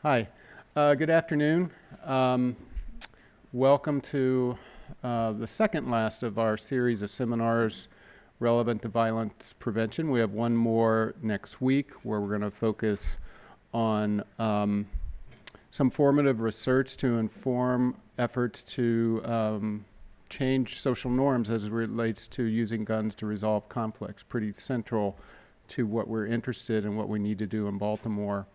Hi, good afternoon. Um, Welcome to the second last of our series of seminars relevant to violence prevention. We have one more next week where we're going to focus on some formative research to inform efforts to change social norms as it relates to using guns to resolve conflicts. Pretty central to what we're interested in, what we need to do in Baltimore.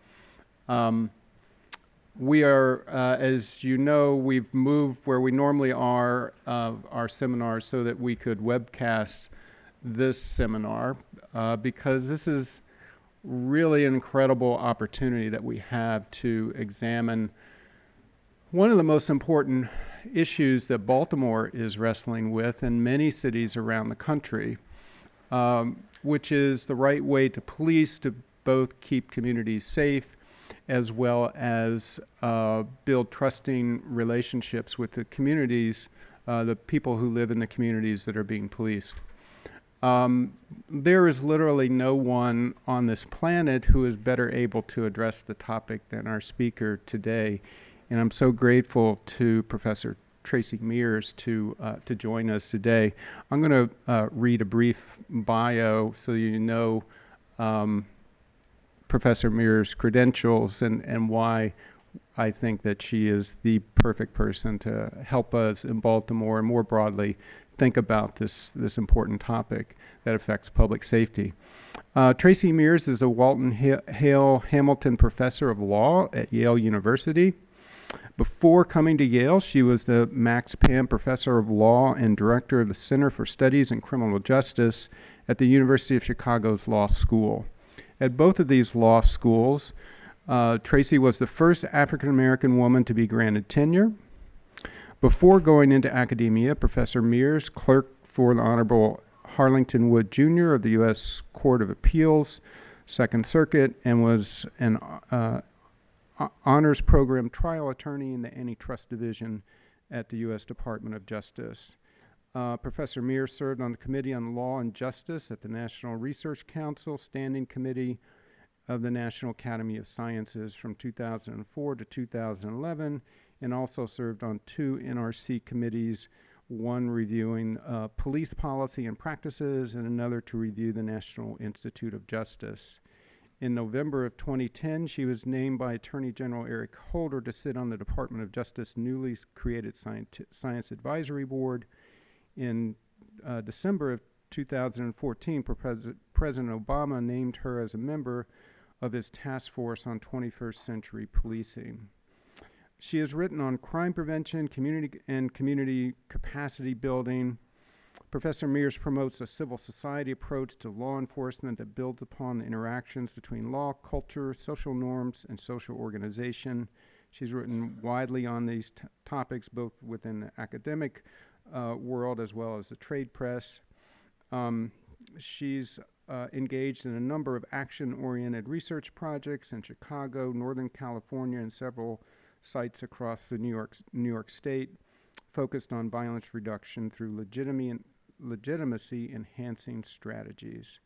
We are, as you know, we've moved where we normally are our seminars so that we could webcast this seminar because this is really an incredible opportunity that we have to examine one of the most important issues that Baltimore is wrestling with and many cities around the country, which is the right way to police to both keep communities safe as well as build trusting relationships with the communities, the people who live in the communities that are being policed. There is literally no one on this planet who is better able to address the topic than our speaker today. And I'm so grateful to Professor Tracey Meares to join us today. I'm going to read a brief bio so you know Professor Meares' credentials and why I think that she is the perfect person to help us in Baltimore and more broadly think about this important topic that affects public safety. Tracey Meares is a Walton Hale Hamilton Professor of Law at Yale University. Before coming to Yale, she was the Max Pam Professor of Law and Director of the Center for Studies in Criminal Justice at the University of Chicago's Law School. At both of these law schools, Tracey was the first African-American woman to be granted tenure. Before going into academia, Professor Meares clerked for the Honorable Harlington Wood Jr. of the U.S. Court of Appeals, Second Circuit, and was an honors program trial attorney in the Antitrust Division at the U.S. Department of Justice. Professor Meares served on the Committee on Law and Justice at the National Research Council Standing Committee of the National Academy of Sciences from 2004 to 2011, and also served on two NRC committees, one reviewing police policy and practices, and another to review the National Institute of Justice. In November of 2010, she was named by Attorney General Eric Holder to sit on the Department of Justice newly created Science Advisory Board. In December of 2014, President Obama named her as a member of his task force on 21st century policing. She has written on crime prevention, community capacity building. Professor Meares promotes a civil society approach to law enforcement that builds upon the interactions between law, culture, social norms, and social organization. She's written widely on these topics, both within the academic world as well as the trade press. She's engaged in a number of action-oriented research projects in Chicago, Northern California, and several sites across the New York State, focused on violence reduction through legitimacy enhancing strategies.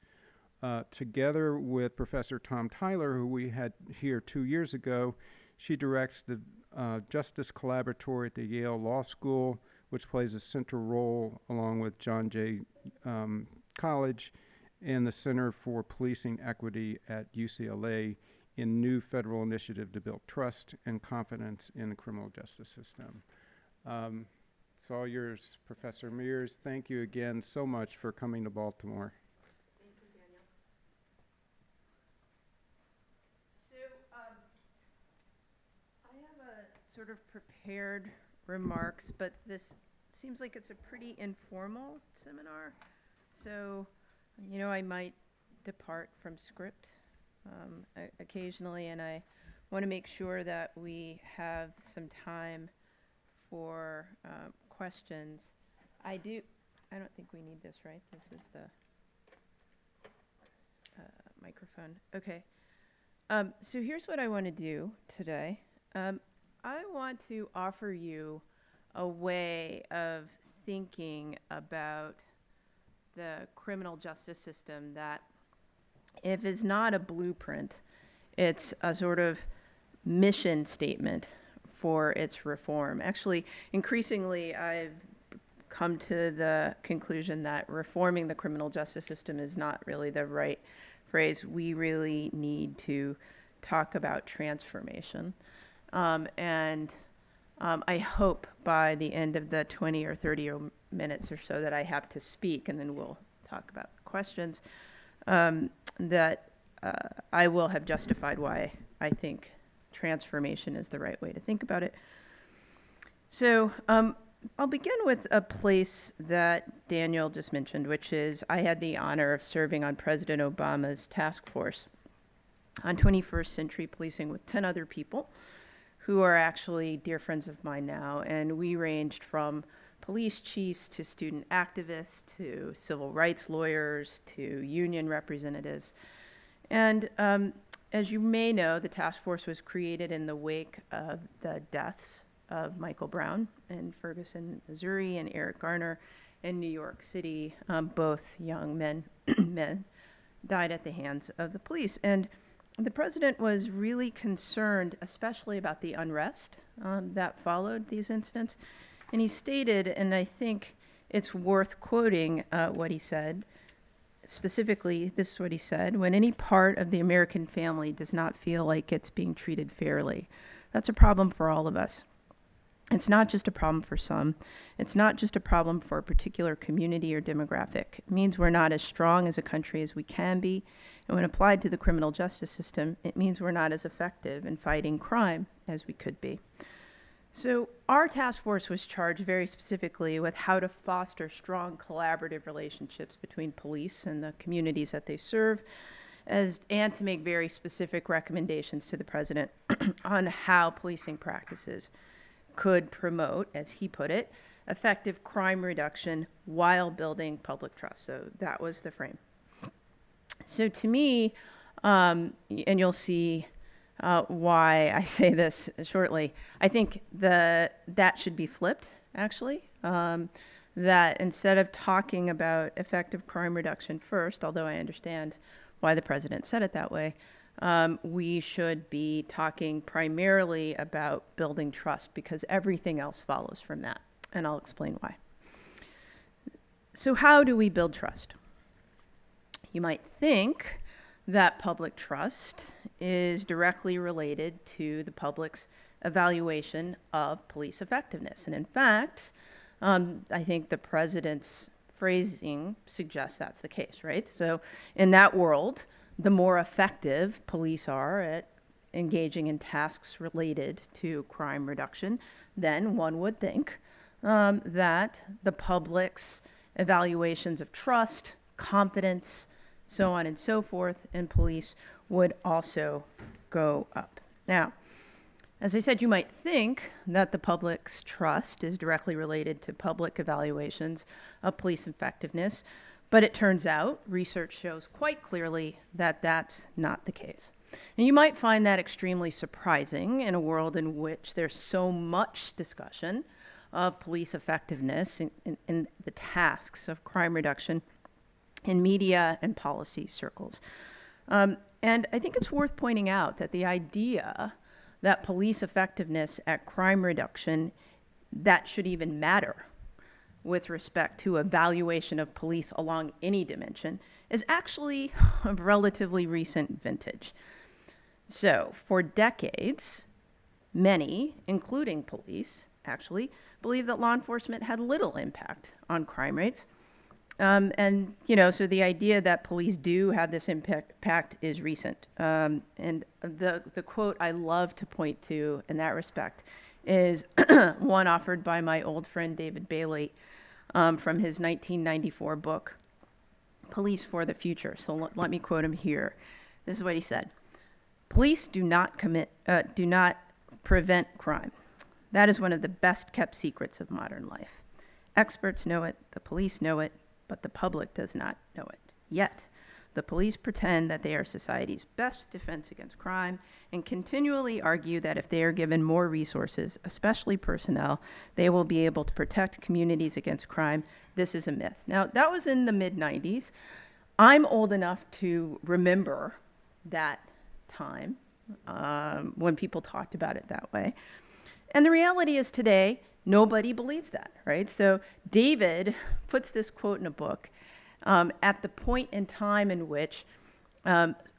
Together with Professor Tom Tyler, who we had here 2 years ago, she directs the Justice Collaboratory at the Yale Law School, which plays a central role along with John Jay College and the Center for Policing Equity at UCLA in new federal initiative to build trust and confidence in the criminal justice system. It's all yours, Professor Meares. Thank you again so much for coming to Baltimore. Thank you, Daniel. I have a sort of prepared remarks, but this seems like it's a pretty informal seminar. So, I might depart from script occasionally, and I want to make sure that we have some time for questions. I don't think we need this, right? This is the microphone. Okay. So here's what I want to do today. I want to offer you a way of thinking about the criminal justice system that, if it's not a blueprint, it's a sort of mission statement for its reform. Actually, increasingly, I've come to the conclusion that reforming the criminal justice system is not really the right phrase. We really need to talk about transformation. I hope by the end of the 20 or 30 minutes or so that I have to speak, and then we'll talk about questions, that I will have justified why I think transformation is the right way to think about it. So I'll begin with a place that Daniel just mentioned, which is I had the honor of serving on President Obama's task force on 21st century policing with 10 other people who are actually dear friends of mine now. And we ranged from police chiefs to student activists to civil rights lawyers to union representatives. And as you may know, the task force was created in the wake of the deaths of Michael Brown in Ferguson, Missouri, and Eric Garner in New York City. Both young men died at the hands of the police. And the president was really concerned, especially about the unrest that followed these incidents. And he stated, and I think it's worth quoting what he said, specifically, this is what he said: when any part of the American family does not feel like it's being treated fairly, that's a problem for all of us. It's not just a problem for some. It's not just a problem for a particular community or demographic. It means we're not as strong as a country as we can be. And when applied to the criminal justice system, it means we're not as effective in fighting crime as we could be. So our task force was charged very specifically with how to foster strong collaborative relationships between police and the communities that they serve, and to make very specific recommendations to the president on how policing practices could promote, as he put it, effective crime reduction while building public trust. So that was the frame. So to me, and you'll see why I say this shortly, I think that should be flipped, actually. That instead of talking about effective crime reduction first, although I understand why the president said it that way, we should be talking primarily about building trust, because everything else follows from that. And I'll explain why. So how do we build trust? You might think that public trust is directly related to the public's evaluation of police effectiveness. And in fact, I think the president's phrasing suggests that's the case, right? So in that world, the more effective police are at engaging in tasks related to crime reduction, then one would think that the public's evaluations of trust, confidence, so on and so forth in police would also go up. Now, as I said, you might think that the public's trust is directly related to public evaluations of police effectiveness, but it turns out research shows quite clearly that that's not the case. And you might find that extremely surprising in a world in which there's so much discussion of police effectiveness in the tasks of crime reduction in media and policy circles. And I think it's worth pointing out that the idea that police effectiveness at crime reduction, that should even matter with respect to evaluation of police along any dimension, is actually of relatively recent vintage. So for decades, many, including police, actually, believed that law enforcement had little impact on crime rates. And, so the idea that police do have this impact is recent. And the quote I love to point to in that respect is one offered by my old friend David Bailey from his 1994 book, Police for the Future. So let me quote him here. This is what he said: "Police do not prevent crime. That is one of the best kept secrets of modern life. Experts know it, the police know it, but the public does not know it. Yet, the police pretend that they are society's best defense against crime and continually argue that if they are given more resources, especially personnel, they will be able to protect communities against crime. This is a myth." Now, that was in the mid-90s. I'm old enough to remember that time, when people talked about it that way. And the reality is today, nobody believes that, right? So David puts this quote in a book at the point in time in which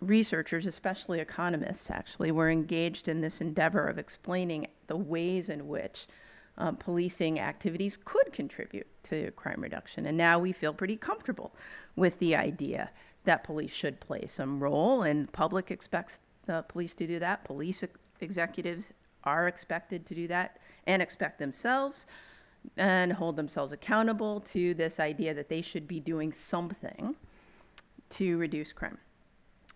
researchers, especially economists actually, were engaged in this endeavor of explaining the ways in which policing activities could contribute to crime reduction. And now we feel pretty comfortable with the idea that police should play some role, and the public expects police to do that. Police executives are expected to do that and expect themselves and hold themselves accountable to this idea that they should be doing something to reduce crime.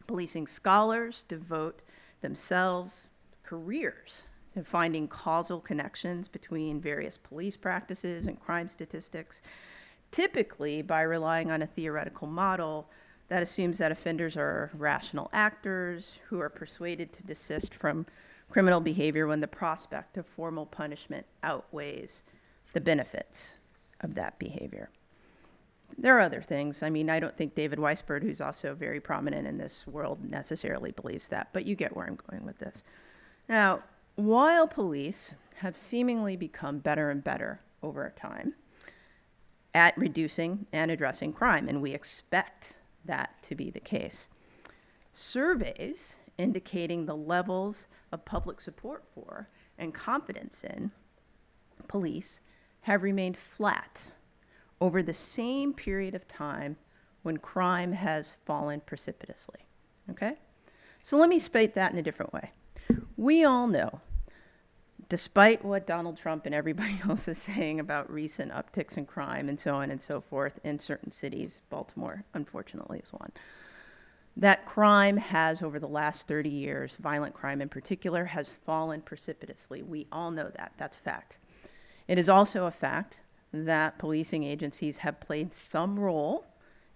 Policing scholars devote themselves careers to finding causal connections between various police practices and crime statistics, typically by relying on a theoretical model that assumes that offenders are rational actors who are persuaded to desist from criminal behavior when the prospect of formal punishment outweighs the benefits of that behavior. There are other things. I mean, I don't think David Weisberg, who's also very prominent in this world, necessarily believes that, but you get where I'm going with this. Now, while police have seemingly become better and better over time at reducing and addressing crime, and we expect that to be the case, surveys indicating the levels of public support for and confidence in police have remained flat over the same period of time when crime has fallen precipitously. Okay? So let me state that in a different way. We all know, despite what Donald Trump and everybody else is saying about recent upticks in crime and so on and so forth in certain cities, Baltimore, unfortunately, is one, that crime has, over the last 30 years, violent crime in particular, has fallen precipitously. We all know that. That's a fact. It is also a fact that policing agencies have played some role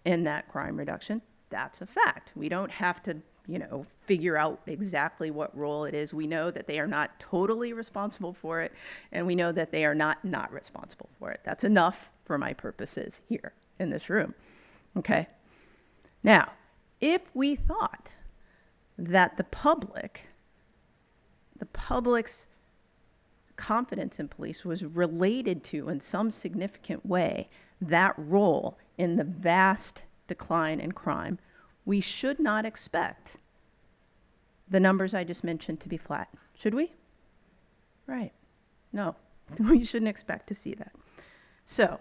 in that crime reduction. That's a fact. We don't have to, figure out exactly what role it is. We know that they are not totally responsible for it, and we know that they are not responsible for it. That's enough for my purposes here in this room. Okay? Now, if we thought that the public's confidence in police was related to, in some significant way, that role in the vast decline in crime, we should not expect the numbers I just mentioned to be flat. Should we? Right. No, we shouldn't expect to see that. So,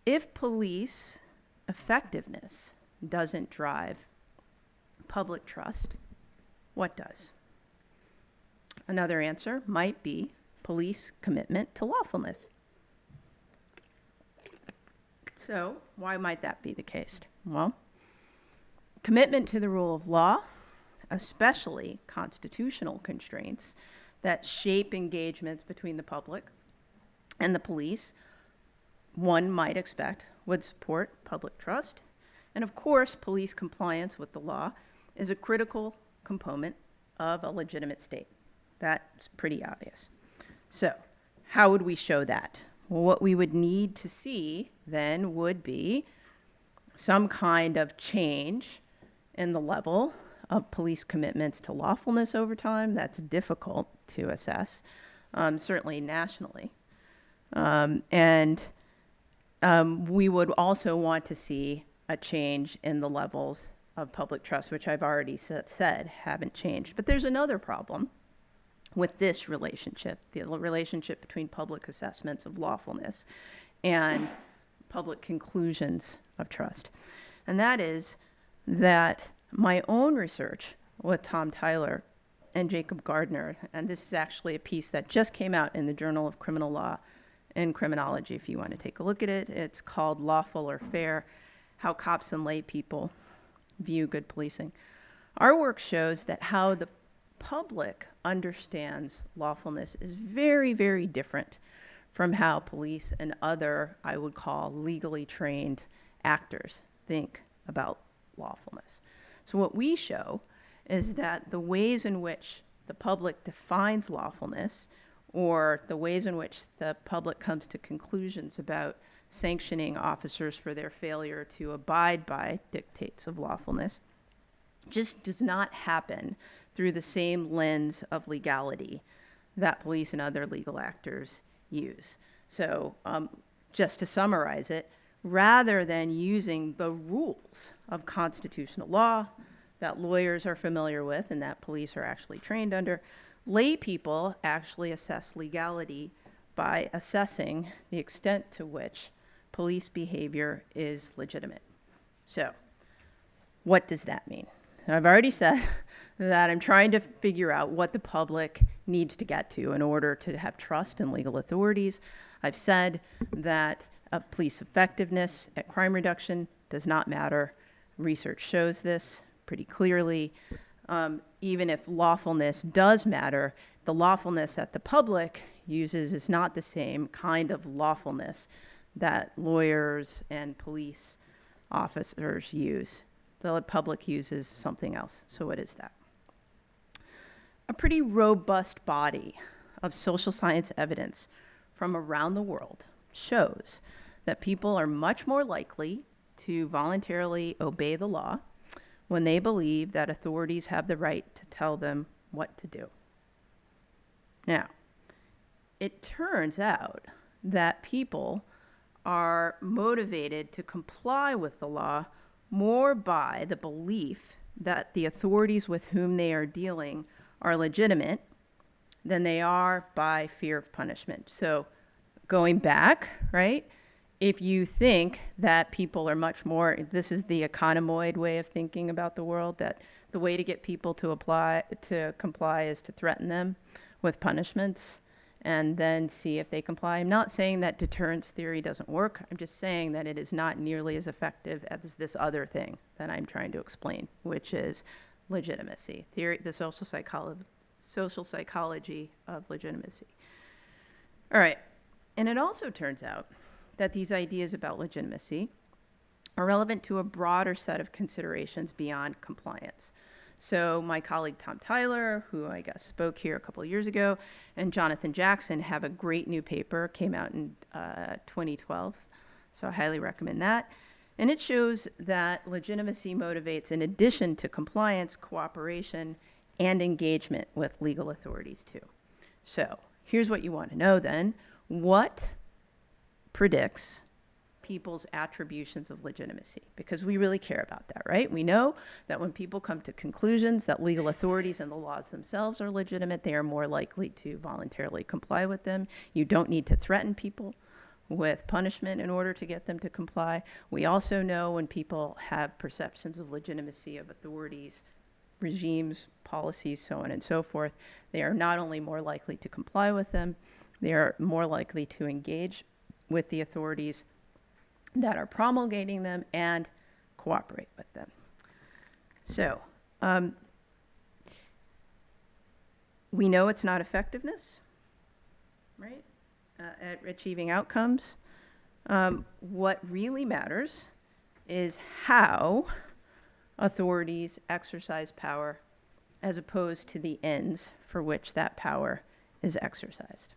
if police effectiveness doesn't drive public trust, what does? Another answer might be police commitment to lawfulness. So, why might that be the case? Well, commitment to the rule of law, especially constitutional constraints that shape engagements between the public and the police, one might expect would support public trust. And of course, police compliance with the law is a critical component of a legitimate state. That's pretty obvious. So, how would we show that? Well, what we would need to see then would be some kind of change in the level of police commitments to lawfulness over time. That's difficult to assess, certainly nationally. We would also want to see a change in the levels of public trust, which I've already said haven't changed. But there's another problem with this relationship, the relationship between public assessments of lawfulness and public conclusions of trust. And that is that my own research with Tom Tyler and Jacob Gardner, and this is actually a piece that just came out in the Journal of Criminal Law and Criminology, if you want to take a look at it. It's called Lawful or Fair: How Cops and Lay People View Good Policing. Our work shows that how the public understands lawfulness is very, very different from how police and other, I would call, legally trained actors think about lawfulness. So what we show is that the ways in which the public defines lawfulness, or the ways in which the public comes to conclusions about sanctioning officers for their failure to abide by dictates of lawfulness, just does not happen through the same lens of legality that police and other legal actors use. So just to summarize it, rather than using the rules of constitutional law that lawyers are familiar with and that police are actually trained under, lay people actually assess legality by assessing the extent to which police behavior is legitimate. So, what does that mean? I've already said that I'm trying to figure out what the public needs to get to in order to have trust in legal authorities. I've said that police effectiveness at crime reduction does not matter. Research shows this pretty clearly. Even if lawfulness does matter, the lawfulness that the public uses is not the same kind of lawfulness that lawyers and police officers use. The public uses something else. So what is that? A pretty robust body of social science evidence from around the world shows that people are much more likely to voluntarily obey the law when they believe that authorities have the right to tell them what to do. Now, it turns out that people are motivated to comply with the law more by the belief that the authorities with whom they are dealing are legitimate than they are by fear of punishment. So going back, right, if you think that people are much more, this is the economoid way of thinking about the world, that the way to get people to comply is to threaten them with punishments and then see if they comply. I'm not saying that deterrence theory doesn't work. I'm just saying that it is not nearly as effective as this other thing that I'm trying to explain, which is legitimacy theory, the social psychology of legitimacy. All right, and it also turns out that these ideas about legitimacy are relevant to a broader set of considerations beyond compliance. So my colleague Tom Tyler, who I guess spoke here a couple of years ago, and Jonathan Jackson have a great new paper, came out in 2012, so I highly recommend that. And it shows that legitimacy motivates, in addition to compliance, cooperation, and engagement with legal authorities too. So here's what you want to know then. What predicts people's attributions of legitimacy? Because we really care about that, right? We know that when people come to conclusions that legal authorities and the laws themselves are legitimate, they are more likely to voluntarily comply with them. You don't need to threaten people with punishment in order to get them to comply. We also know when people have perceptions of legitimacy of authorities, regimes, policies, so on and so forth, they are not only more likely to comply with them, they are more likely to engage with the authorities that are promulgating them and cooperate with them. So, we know it's not effectiveness, right, at achieving outcomes. What really matters is how authorities exercise power as opposed to the ends for which that power is exercised.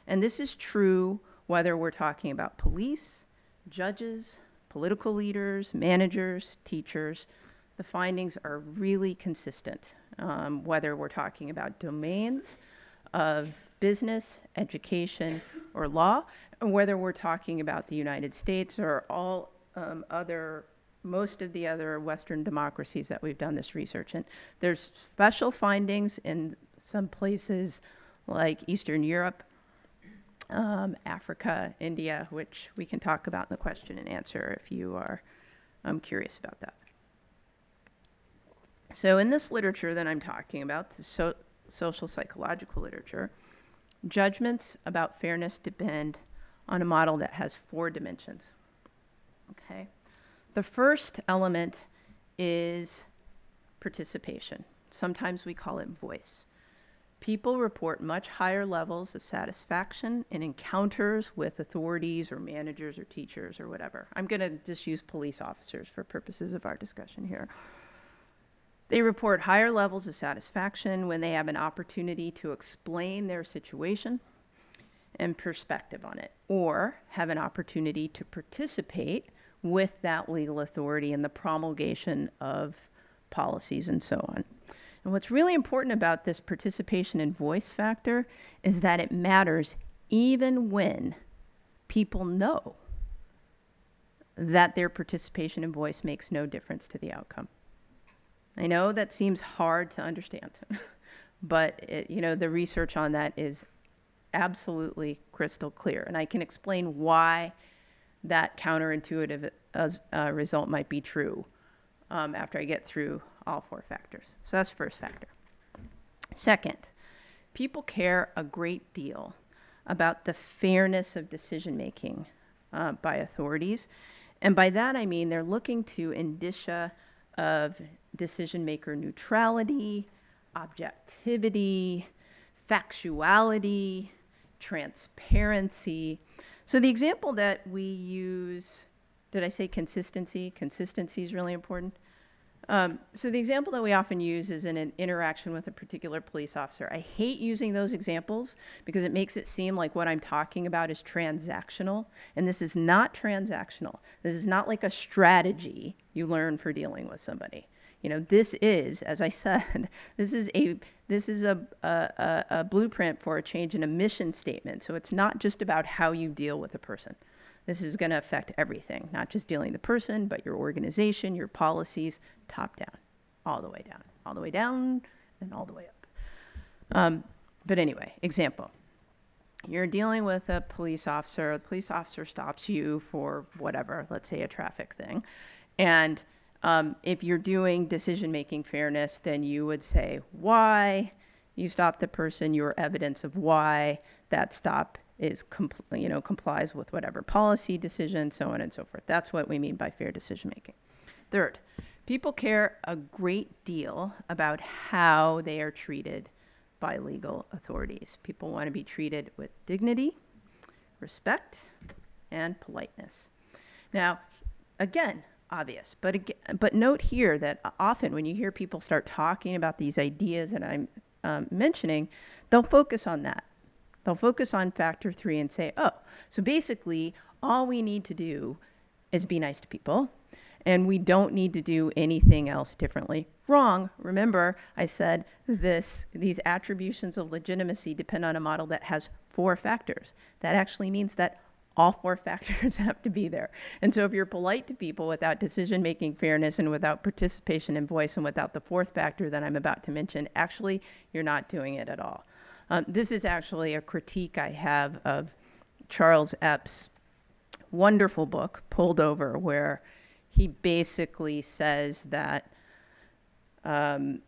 And this is true whether we're talking about police, judges, political leaders, managers, teachers. The findings are really consistent, whether we're talking about domains of business, education, or law, or whether we're talking about the United States or all most of the other Western democracies that we've done this research in. There's special findings in some places like Eastern Europe, Africa, India, which we can talk about in the question and answer if you are curious about that. So in this literature that I'm talking about, the social psychological literature, judgments about fairness depend on a model that has 4 dimensions. Okay? The first element is participation. Sometimes we call it voice. People report much higher levels of satisfaction in encounters with authorities or managers or teachers or whatever. I'm going to just use police officers for purposes of our discussion here. They report higher levels of satisfaction when they have an opportunity to explain their situation and perspective on it, or have an opportunity to participate with that legal authority in the promulgation of policies, and so on. And what's really important about this participation and voice factor is that it matters even when people know that their participation and voice makes no difference to the outcome. I know that seems hard to understand, but the research on that is absolutely crystal clear. And I can explain why that counterintuitive result might be true after I get through all four factors. So that's the first factor. Second, people care a great deal about the fairness of decision making by authorities. And by that I mean they're looking to indicia of decision maker neutrality, objectivity, factuality, transparency. So the example that we use, did I say consistency? Consistency is really important. So the example that we often use is in an interaction with a particular police officer. I hate using those examples because it makes it seem like what I'm talking about is transactional, and this is not transactional. This is not like a strategy you learn for dealing with somebody. This is, as I said, this is a blueprint for a change in a mission statement. So it's not just about how you deal with a person. This is going to affect everything, not just dealing with the person, but your organization, your policies, top down, all the way down, all the way down, and all the way up. But anyway, example. You're dealing with a police officer. The police officer stops you for whatever, let's say a traffic thing. And if you're doing decision-making fairness, then you would say why you stopped the person, your evidence of why that stop is complies with whatever policy decision, so on and so forth. That's what we mean by fair decision-making. Third, people care a great deal about how they are treated by legal authorities. People want to be treated with dignity, respect, and politeness. Now, again, obvious, but note here that often when you hear people start talking about these ideas that I'm mentioning, they'll focus on that. They'll focus on factor 3 and say, oh, so basically all we need to do is be nice to people, and we don't need to do anything else differently. Wrong. Remember, I said these attributions of legitimacy depend on a model that has 4 factors. That actually means that all 4 factors have to be there. And so if you're polite to people without decision-making fairness and without participation and voice and without the 4th factor that I'm about to mention, actually, you're not doing it at all. This is actually a critique I have of Charles Epps' wonderful book, Pulled Over, where he basically says that Tom,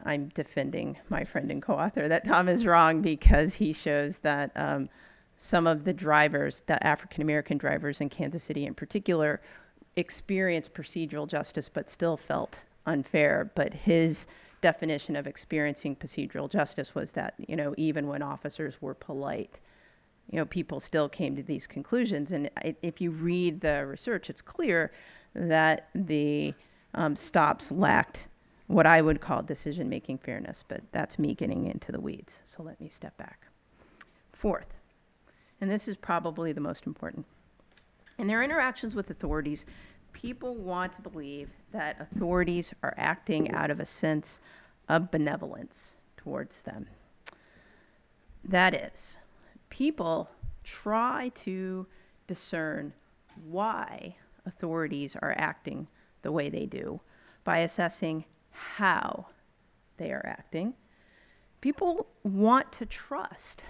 I'm defending my friend and co-author, that Tom is wrong because he shows that some of the drivers, the African-American drivers in Kansas City in particular, experienced procedural justice but still felt unfair. But his definition of experiencing procedural justice was that, even when officers were polite, people still came to these conclusions. And if you read the research, it's clear that the stops lacked what I would call decision-making fairness, but that's me getting into the weeds. So let me step back. Fourth, and this is probably the most important. In their interactions with authorities, people want to believe that authorities are acting out of a sense of benevolence towards them. That is, people try to discern why authorities are acting the way they do by assessing how they are acting. People want to trust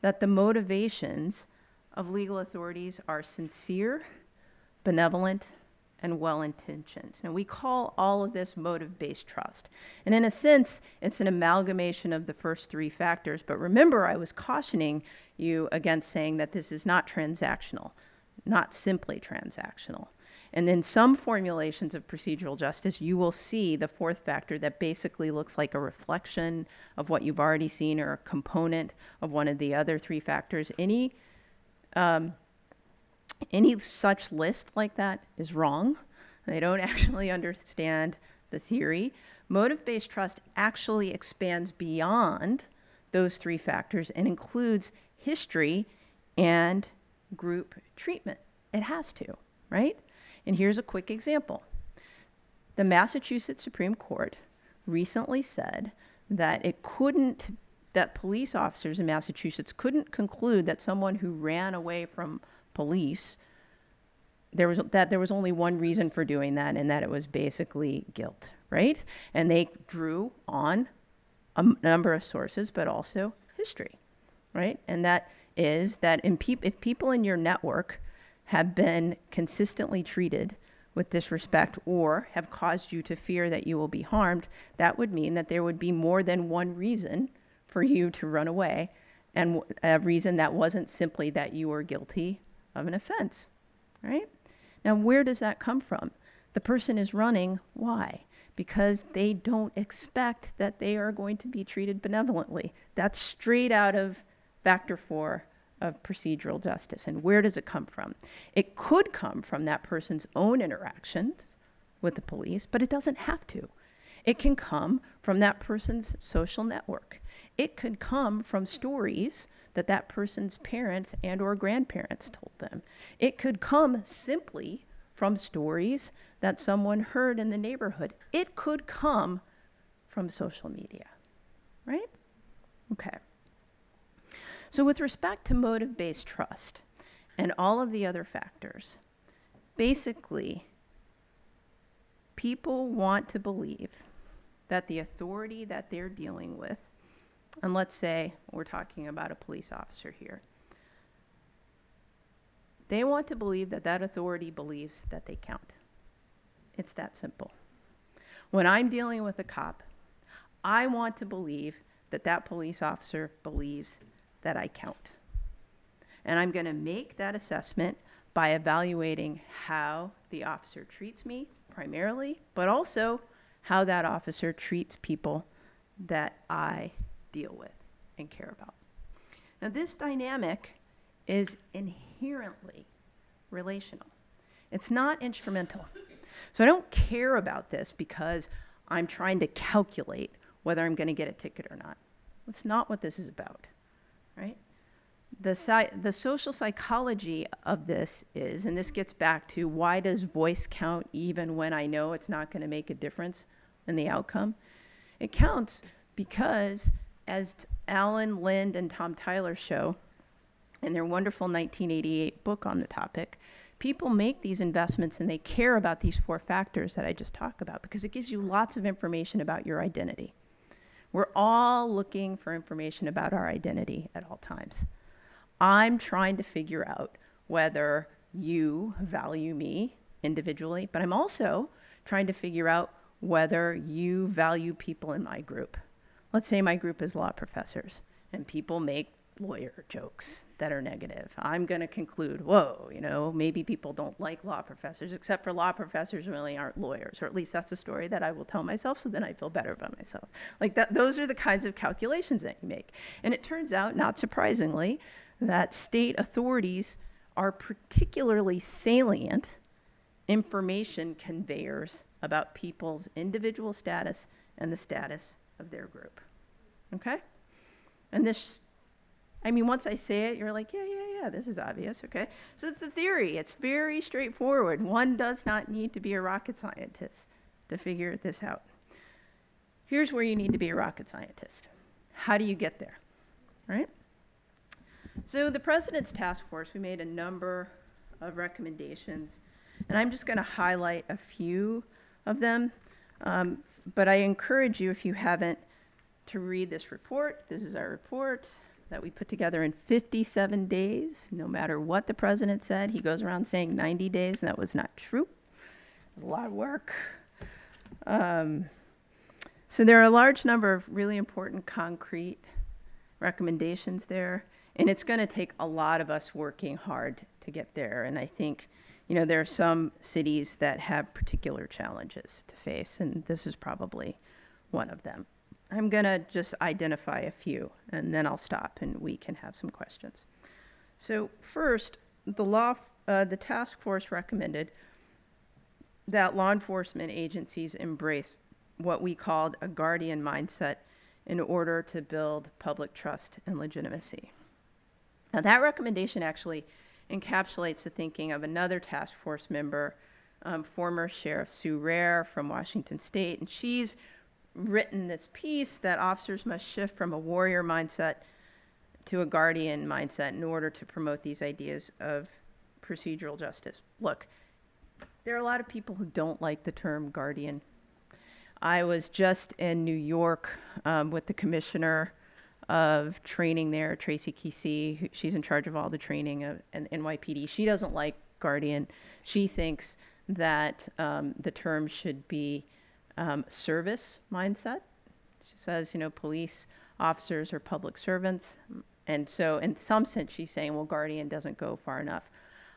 that the motivations of legal authorities are sincere, benevolent, and well-intentioned. And we call all of this motive-based trust. And in a sense, it's an amalgamation of the first 3 factors. But remember, I was cautioning you against saying that this is not transactional, not simply transactional. And in some formulations of procedural justice, you will see the 4th factor that basically looks like a reflection of what you've already seen or a component of one of the other 3 factors. Any such list like that is wrong. They don't actually understand the theory. Motive-based trust actually expands beyond those 3 factors and includes history and group treatment. It has to, right? And here's a quick example. The Massachusetts Supreme Court recently said that that police officers in Massachusetts couldn't conclude that someone who ran away from police, there was only one reason for doing that, and that it was basically guilt, right? And they drew on a number of sources, but also history, right? And that is that if people in your network have been consistently treated with disrespect or have caused you to fear that you will be harmed, that would mean that there would be more than one reason for you to run away, and a reason that wasn't simply that you were guilty of an offense, right? Now, where does that come from? The person is running, why? Because they don't expect that they are going to be treated benevolently. That's straight out of Factor 4 of procedural justice. And where does it come from? It could come from that person's own interactions with the police, but it doesn't have to. It can come from that person's social network. It could come from stories that that person's parents and or grandparents told them. It could come simply from stories that someone heard in the neighborhood. It could come from social media, right? Okay. So with respect to motive-based trust and all of the other factors, basically, people want to believe that the authority that they're dealing with, and let's say we're talking about a police officer here, they want to believe that that authority believes that they count. It's that simple. When I'm dealing with a cop, I want to believe that that police officer believes that I count. And I'm going to make that assessment by evaluating how the officer treats me primarily, but also how that officer treats people that I deal with and care about. Now, this dynamic is inherently relational. It's not instrumental. So I don't care about this because I'm trying to calculate whether I'm going to get a ticket or not. That's not what this is about, right? The social psychology of this is, and this gets back to why does voice count even when I know it's not going to make a difference in the outcome? It counts because, as Alan Lind and Tom Tyler show in their wonderful 1988 book on the topic, people make these investments and they care about these 4 factors that I just talked about because it gives you lots of information about your identity. We're all looking for information about our identity at all times. I'm trying to figure out whether you value me individually, but I'm also trying to figure out whether you value people in my group. Let's say my group is law professors and people make lawyer jokes that are negative. I'm going to conclude, whoa, maybe people don't like law professors, except for law professors really aren't lawyers, or at least that's a story that I will tell myself, so then I feel better about myself. Like that, those are the kinds of calculations that you make. And it turns out, not surprisingly, that state authorities are particularly salient information conveyors about people's individual status and the status of their group. Okay? And this, once I say it, you're like, yeah, this is obvious, okay? So it's the theory. It's very straightforward. One does not need to be a rocket scientist to figure this out. Here's where you need to be a rocket scientist. How do you get there, right? So the President's Task Force, we made a number of recommendations, and I'm just going to highlight a few of them, but I encourage you, if you haven't, to read this report. This is our report that we put together in 57 days, no matter what the President said. He goes around saying 90 days, and that was not true. It was a lot of work. So there are a large number of really important concrete recommendations there. And it's going to take a lot of us working hard to get there. And I think, there are some cities that have particular challenges to face, and this is probably one of them. I'm going to just identify a few, and then I'll stop and we can have some questions. So first, the task force recommended that law enforcement agencies embrace what we called a guardian mindset in order to build public trust and legitimacy. Now, that recommendation actually encapsulates the thinking of another task force member, former Sheriff Sue Rare from Washington State, and she's written this piece that officers must shift from a warrior mindset to a guardian mindset in order to promote these ideas of procedural justice. Look, there are a lot of people who don't like the term guardian. I was just in New York with the commissioner of training there, Tracey. She's in charge of all the training of NYPD. She doesn't like guardian. She thinks that the term should be service mindset. She says, you know, police officers are public servants. And so in some sense, she's saying, well, guardian doesn't go far enough.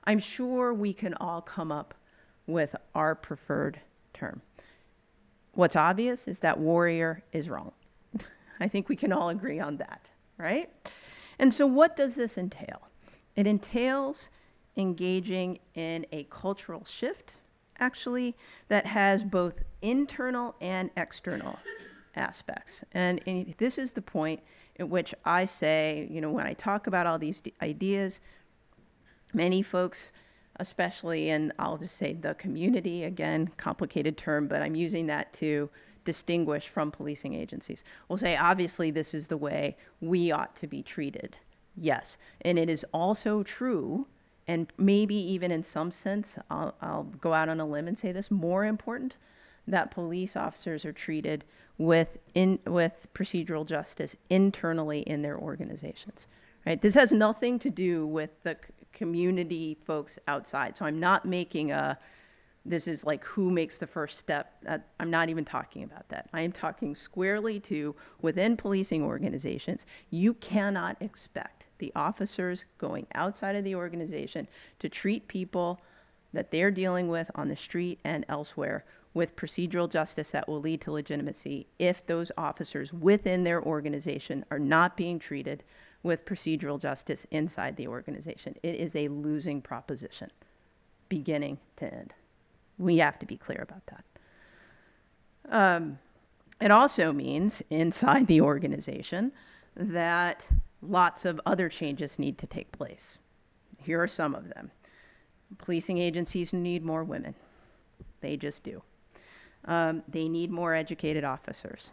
I'm sure we can all come up with our preferred term. What's obvious is that warrior is wrong. I think we can all agree on that, right? And so what does this entail? It entails engaging in a cultural shift, actually, that has both internal and external aspects. And this is the point at which I say, you know, when I talk about all these ideas, many folks, especially in, I'll just say the community, again, complicated term, but I'm using that to distinguish from policing agencies, will say, obviously, this is the way we ought to be treated. Yes. And it is also true, and maybe even in some sense, I'll go out on a limb and say this, more important, that police officers are treated with procedural justice internally in their organizations. Right? This has nothing to do with the community folks outside. So I'm not making this is like who makes the first step. I'm not even talking about that. I am talking squarely to within policing organizations. You cannot expect the officers going outside of the organization to treat people that they're dealing with on the street and elsewhere with procedural justice that will lead to legitimacy if those officers within their organization are not being treated with procedural justice inside the organization. It is a losing proposition, beginning to end. We have to be clear about that. It also means inside the organization that lots of other changes need to take place. Here are some of them. Policing agencies need more women. They just do. They need more educated officers.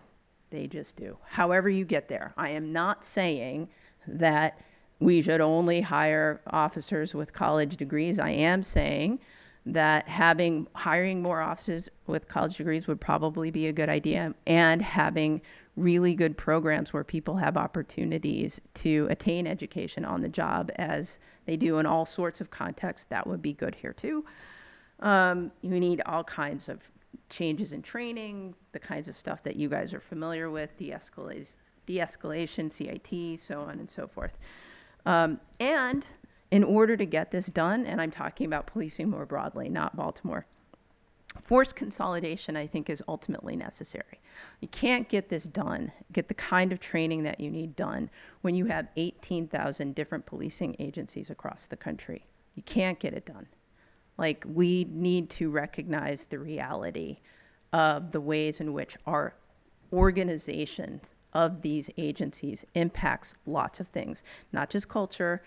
They just do. However you get there. I am not saying that we should only hire officers with college degrees. I am saying that hiring more officers with college degrees would probably be a good idea, and having really good programs where people have opportunities to attain education on the job as they do in all sorts of contexts, that would be good here too. You need all kinds of changes in training, the kinds of stuff that you guys are familiar with, de-escalation, CIT, so on and so forth. And in order to get this done, and I'm talking about policing more broadly, not Baltimore, force consolidation, I think, is ultimately necessary. You can't get this done, get the kind of training that you need done when you have 18,000 different policing agencies across the country. You can't get it done. Like, we need to recognize the reality of the ways in which our organization of these agencies impacts lots of things, not just culture,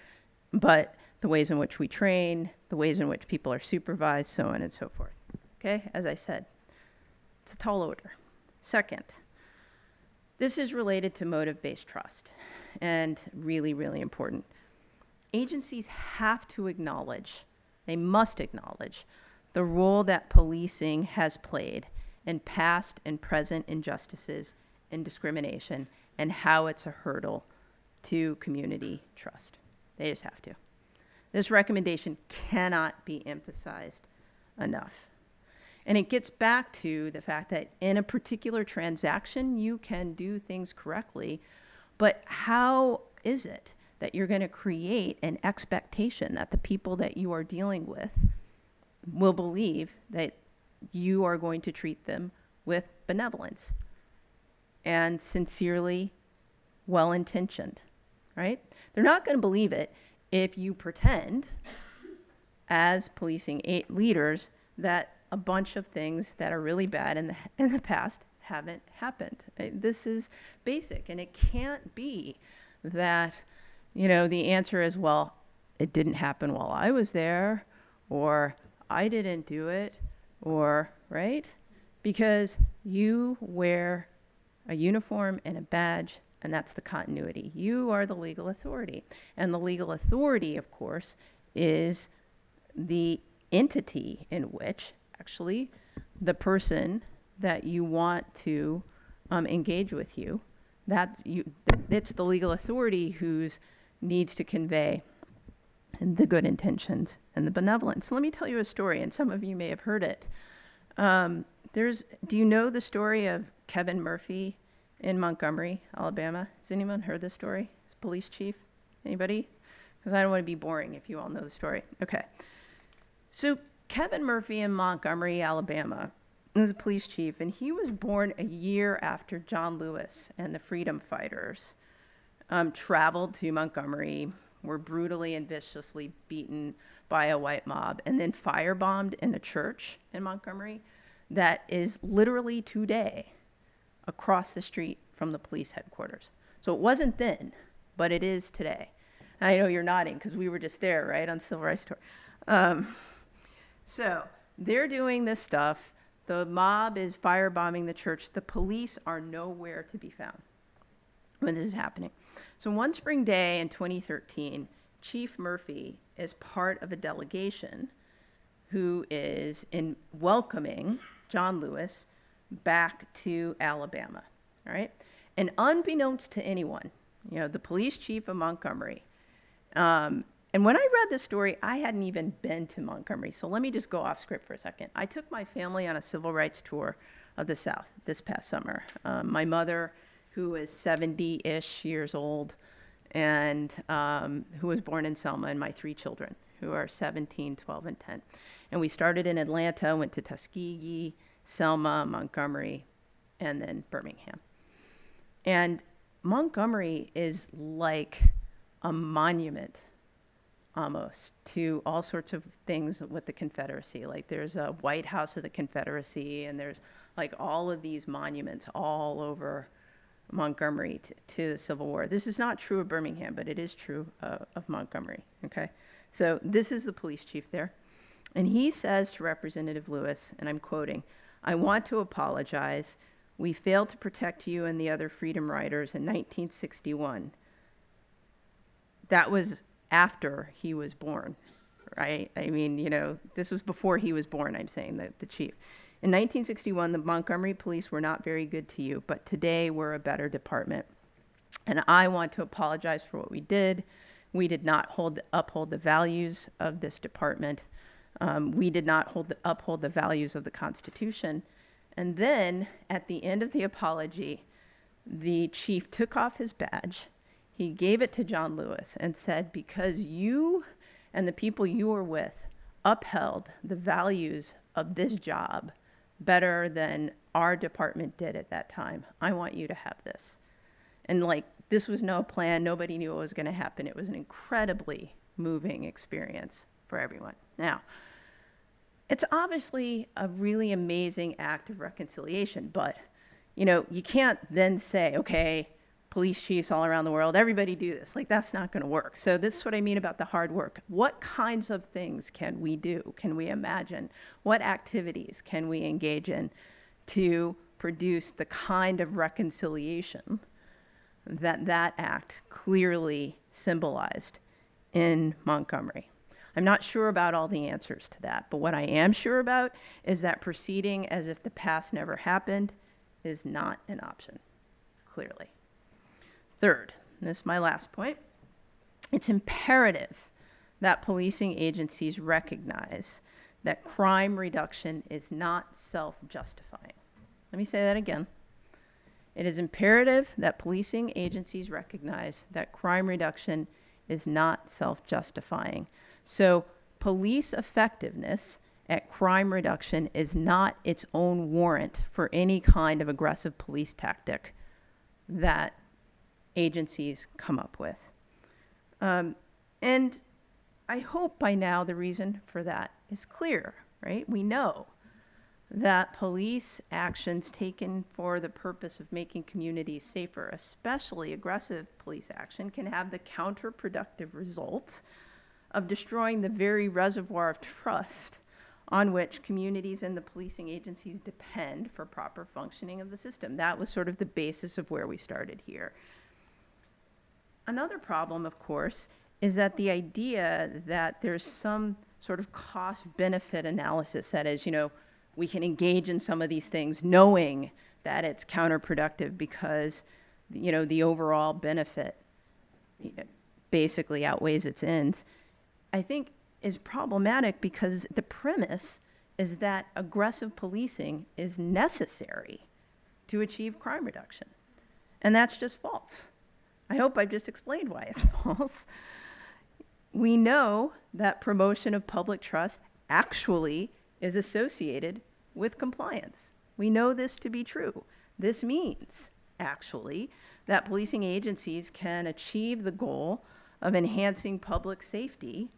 but the ways in which we train, the ways in which people are supervised, so on and so forth. Okay, as I said, it's a tall order. Second, this is related to motive-based trust, and really, really important. Agencies have to acknowledge, they must acknowledge, the role that policing has played in past and present injustices and discrimination, and how it's a hurdle to community trust. They just have to. This recommendation cannot be emphasized enough. And it gets back to the fact that in a particular transaction, you can do things correctly, but how is it that you're going to create an expectation that the people that you are dealing with will believe that you are going to treat them with benevolence and sincerely well-intentioned, right? They're not going to believe it if you pretend as policing leaders that a bunch of things that are really bad in the past haven't happened. This is basic, and it can't be that, you know, the answer is, well, it didn't happen while I was there, or I didn't do it, or, right? Because you wear a uniform and a badge, and that's the continuity. You are the legal authority. And the legal authority, of course, is the entity in which actually the person that you want to engage with you, it's the legal authority who's needs to convey the good intentions and the benevolence. So let me tell you a story, and some of you may have heard it. Do you know the story of Kevin Murphy in Montgomery, Alabama? Has anyone heard this story? He's a police chief. Anybody? Because I don't want to be boring if you all know the story. Okay. So Kevin Murphy in Montgomery, Alabama, was a police chief, and he was born a year after John Lewis and the freedom fighters traveled to Montgomery, were brutally and viciously beaten by a white mob, and then firebombed in a church in Montgomery that is literally today across the street from the police headquarters. So it wasn't then, but it is today. And I know you're nodding because we were just there, right, on Civil Rights Tour. So they're doing this stuff. The mob is firebombing the church. The police are nowhere to be found when this is happening. So one spring day in 2013, Chief Murphy is part of a delegation who is in welcoming John Lewis back to Alabama, all right? And unbeknownst to anyone, the police chief of Montgomery, and when I read this story, I hadn't even been to Montgomery. So let me just go off script for a second. I took my family on a civil rights tour of the South this past summer. My mother, who is 70-ish years old, and who was born in Selma, and my 3 children, who are 17, 12, and 10. And we started in Atlanta, went to Tuskegee, Selma, Montgomery, and then Birmingham. And Montgomery is like a monument almost to all sorts of things with the Confederacy. Like there's a White House of the Confederacy, and there's like all of these monuments all over Montgomery to the Civil War. This is not true of Birmingham, but it is true of Montgomery, okay? So this is the police chief there. And he says to Representative Lewis, and I'm quoting, "I want to apologize. We failed to protect you and the other freedom riders in 1961. That was after he was born, right? I mean, this was before he was born, I'm saying, the chief. In 1961, the Montgomery police were not very good to you, but today we're a better department. And I want to apologize for what we did. We did not uphold the values of this department. We did not uphold the values of the Constitution." And then at the end of the apology, the chief took off his badge. He gave it to John Lewis and said, "Because you and the people you were with upheld the values of this job better than our department did at that time, I want you to have this." And this was no plan. Nobody knew what was going to happen. It was an incredibly moving experience for everyone. Now, it's obviously a really amazing act of reconciliation, but, you can't then say, okay, police chiefs all around the world, everybody do this. That's not going to work. So this is what I mean about the hard work. What kinds of things can we do? Can we imagine? What activities can we engage in to produce the kind of reconciliation that act clearly symbolized in Montgomery? I'm not sure about all the answers to that, but what I am sure about is that proceeding as if the past never happened is not an option, clearly. Third, and this is my last point, it's imperative that policing agencies recognize that crime reduction is not self-justifying. Let me say that again. It is imperative that policing agencies recognize that crime reduction is not self-justifying. So police effectiveness at crime reduction is not its own warrant for any kind of aggressive police tactic that agencies come up with. And I hope by now the reason for that is clear, right? We know that police actions taken for the purpose of making communities safer, especially aggressive police action, can have the counterproductive result of destroying the very reservoir of trust on which communities and the policing agencies depend for proper functioning of the system. That was sort of the basis of where we started here. Another problem, of course, is that the idea that there's some sort of cost-benefit analysis, that is, we can engage in some of these things knowing that it's counterproductive because, the overall benefit basically outweighs its ends, I think is problematic because the premise is that aggressive policing is necessary to achieve crime reduction. And that's just false. I hope I've just explained why it's false. We know that promotion of public trust actually is associated with compliance. We know this to be true. This means, actually, that policing agencies can achieve the goal of enhancing public safety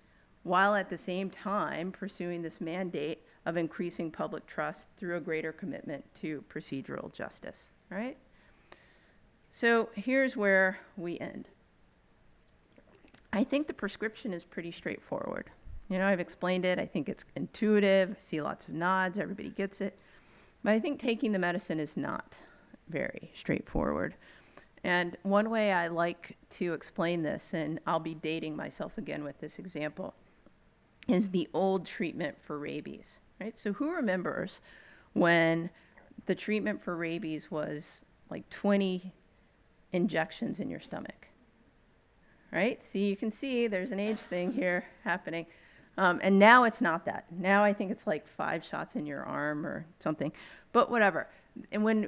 while at the same time pursuing this mandate of increasing public trust through a greater commitment to procedural justice, right? So here's where we end. I think the prescription is pretty straightforward. I've explained it. I think it's intuitive. I see lots of nods. Everybody gets it. But I think taking the medicine is not very straightforward. And one way I like to explain this, and I'll be dating myself again with this example, is the old treatment for rabies, right? So who remembers when the treatment for rabies was like 20 injections in your stomach, right? See, you can see there's an age thing here happening. And now it's not that. Now I think it's like 5 shots in your arm or something, but whatever. And when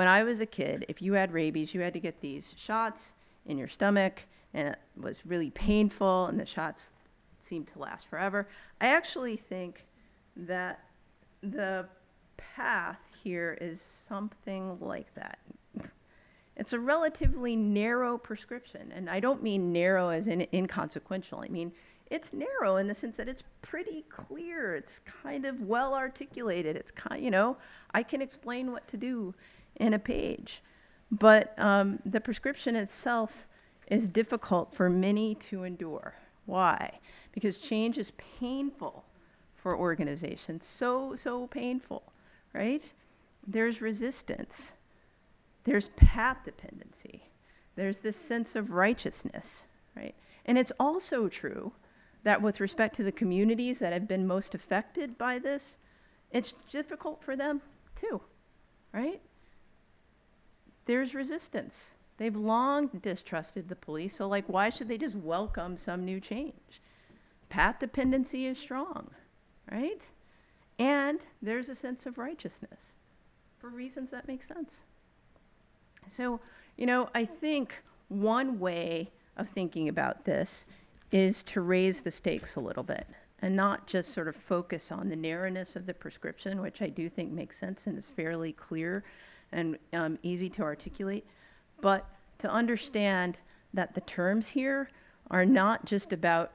I was a kid, if you had rabies, you had to get these shots in your stomach, and it was really painful, and the shots seemed to last forever. I actually think that the path here is something like that. It's a relatively narrow prescription, and I don't mean narrow as in inconsequential. I mean, it's narrow in the sense that it's pretty clear. It's kind of well articulated. It's I can explain what to do in a page. But the prescription itself is difficult for many to endure. Why? Because change is painful for organizations. So painful, right? There's resistance. There's path dependency. There's this sense of righteousness, right? And it's also true that with respect to the communities that have been most affected by this, it's difficult for them too, right? There's resistance. They've long distrusted the police, so why should they just welcome some new change? Path dependency is strong, right? And there's a sense of righteousness for reasons that make sense. So, I think one way of thinking about this is to raise the stakes a little bit and not just sort of focus on the narrowness of the prescription, which I do think makes sense and is fairly clear and easy to articulate, but to understand that the terms here are not just about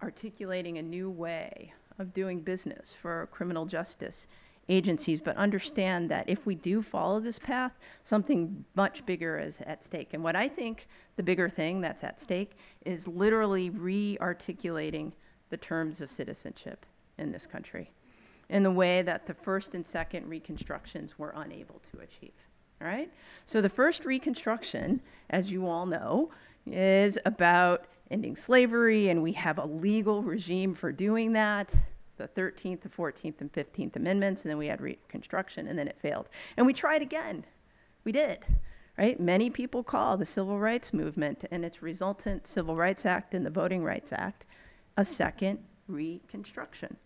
articulating a new way of doing business for criminal justice agencies, but understand that if we do follow this path, something much bigger is at stake. And what I think the bigger thing that's at stake is literally re-articulating the terms of citizenship in this country in the way that the first and second reconstructions were unable to achieve. All right? So the first reconstruction, as you all know, is about ending slavery, and we have a legal regime for doing that. The 13th, the 14th, and 15th Amendments, and then we had Reconstruction, and then it failed. And we tried again. We did, right? Many people call the Civil Rights Movement and its resultant Civil Rights Act and the Voting Rights Act a second Reconstruction.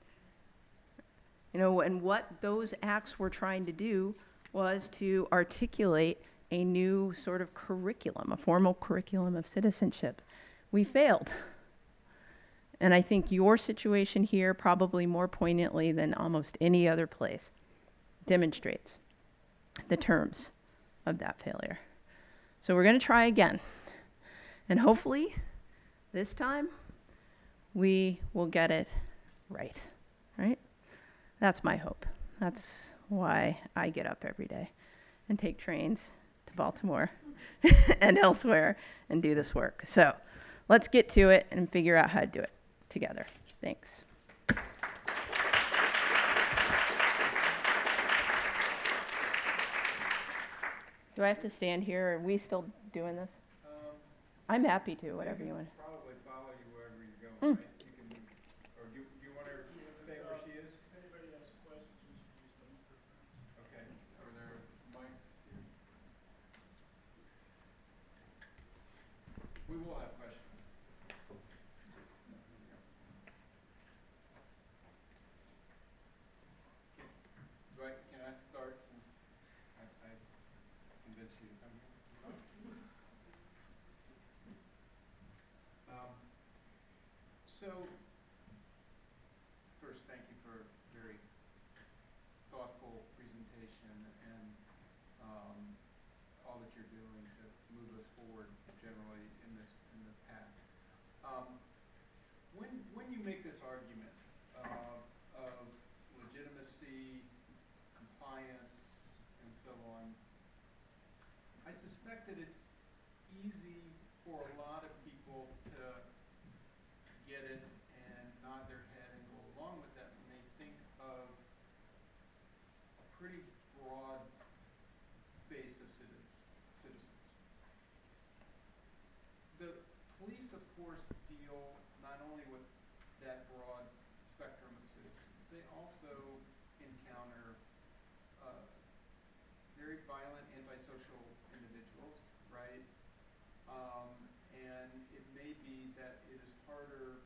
And what those acts were trying to do was to articulate a new sort of curriculum, a formal curriculum of citizenship. We failed. And I think your situation here, probably more poignantly than almost any other place, demonstrates the terms of that failure. So we're going to try again. And hopefully, this time, we will get it right. Right? That's my hope. That's why I get up every day and take trains to Baltimore and elsewhere and do this work. So let's get to it and figure out how to do it together. Thanks. Do I have to stand here? Are we still doing this? I'm happy to, whatever you want. Probably follow you wherever you're going, Mm. right? You can, or do you want her to stay where she is? If anybody has questions, we should use the microphones. Okay, are there mics here? We will have questions. Can I start since I convinced you to come here? Is it fine? So, first, thank you for a very thoughtful presentation and all that you're doing to move us forward generally in the path. When you make this argument of legitimacy, compliance, and so on, I suspect that it's easy for a lot of people to get it and nod their head and go along with that when they think of a pretty broad base of citizens. The police, of course, deal not only with that broad spectrum of citizens, they also encounter very violent antisocial individuals, right? And it may be that it is harder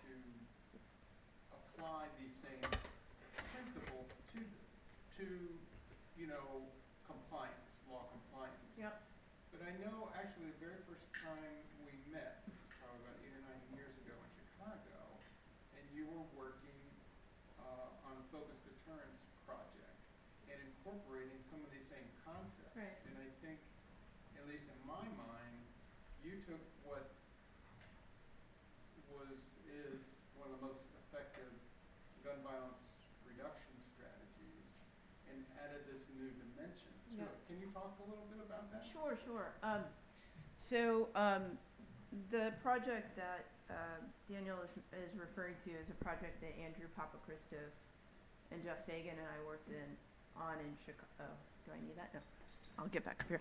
to apply these same principles to compliance, law compliance. Yep. But I know actually the very first time we met, this is probably about 8 or 9 years ago in Chicago, and you were working on a focused deterrence project and incorporating some of these same concepts. Right. And I think, at least in my mind, you took what is one of the most effective gun violence reduction strategies and added this new dimension to Yep. it. Can you talk a little bit about that? Sure. The project that Daniel is referring to is a project that Andrew Papachristos and Jeff Fagan and I worked on in Chicago. Oh, do I need that? No. I'll get back up here.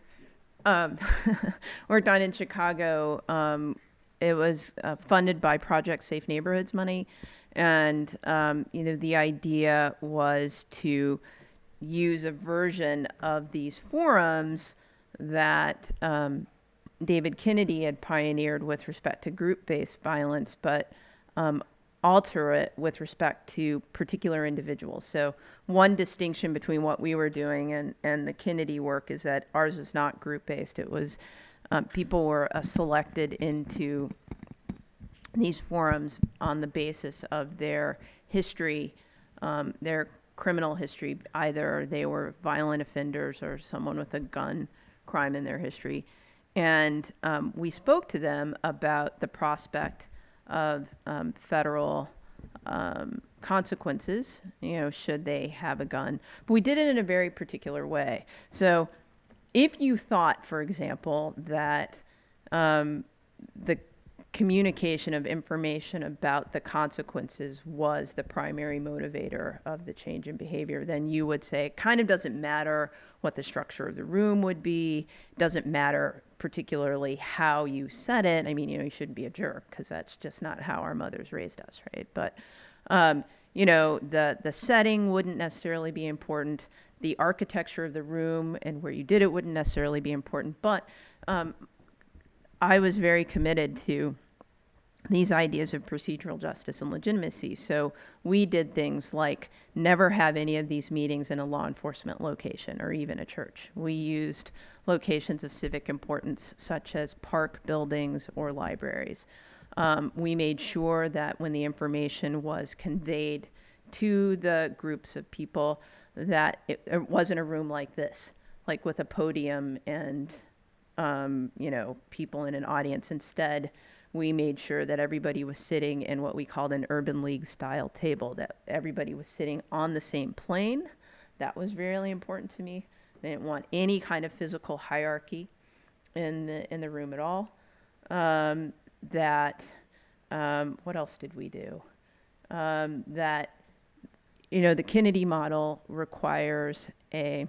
Worked on in Chicago. It was funded by Project Safe Neighborhoods money, and the idea was to use a version of these forums that David Kennedy had pioneered with respect to group-based violence, but alter it with respect to particular individuals. So one distinction between what we were doing and the Kennedy work is that ours was not group-based. It was people were selected into these forums on the basis of their history, their criminal history. Either they were violent offenders or someone with a gun crime in their history. And we spoke to them about the prospect of federal consequences, should they have a gun. But we did it in a very particular way. So if you thought, for example, that the communication of information about the consequences was the primary motivator of the change in behavior, then you would say it kind of doesn't matter what the structure of the room would be, doesn't matter particularly how you said it. I mean, you shouldn't be a jerk because that's just not how our mothers raised us, right? But, the setting wouldn't necessarily be important. The architecture of the room and where you did it wouldn't necessarily be important. But I was very committed to these ideas of procedural justice and legitimacy. So we did things like never have any of these meetings in a law enforcement location or even a church. We used locations of civic importance such as park buildings or libraries. We made sure that when the information was conveyed to the groups of people that it wasn't a room like this, like with a podium and people in an audience. Instead, we made sure that everybody was sitting in what we called an urban league style table, that everybody was sitting on the same plane. That was really important to me. They didn't want any kind of physical hierarchy in the room at all. What else did we do? The Kennedy model requires a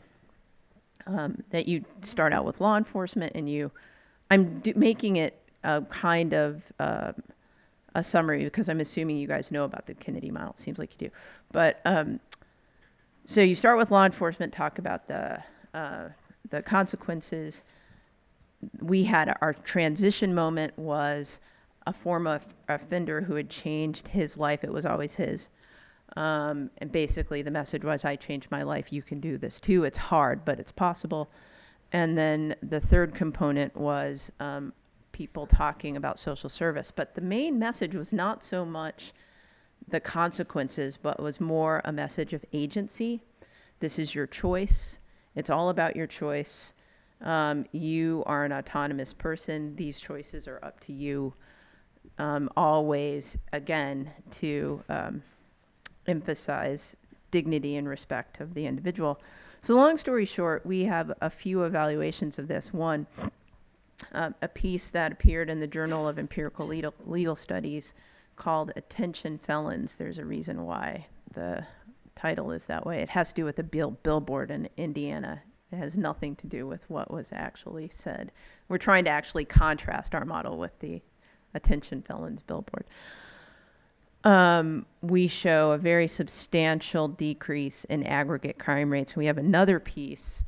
that you start out with law enforcement and I'm making it a kind of a summary because I'm assuming you guys know about the Kennedy model. It seems like you do. But so you start with law enforcement, talk about the consequences. We had our transition moment was a former offender who had changed his life. It was always his. And basically the message was, I changed my life. You can do this too. It's hard, but it's possible. And then the third component was people talking about social service. But the main message was not so much the consequences, but was more a message of agency. This is your choice. It's all about your choice. You are an autonomous person. These choices are up to you. Always, again, to emphasize dignity and respect of the individual. So long story short, we have a few evaluations of this. One, a piece that appeared in the Journal of Empirical Legal Studies called Attention Felons. There's a reason why the title is that way. It has to do with a billboard in Indiana. It has nothing to do with what was actually said. We're trying to actually contrast our model with the Attention Felons billboard. We show a very substantial decrease in aggregate crime rates. We have another piece.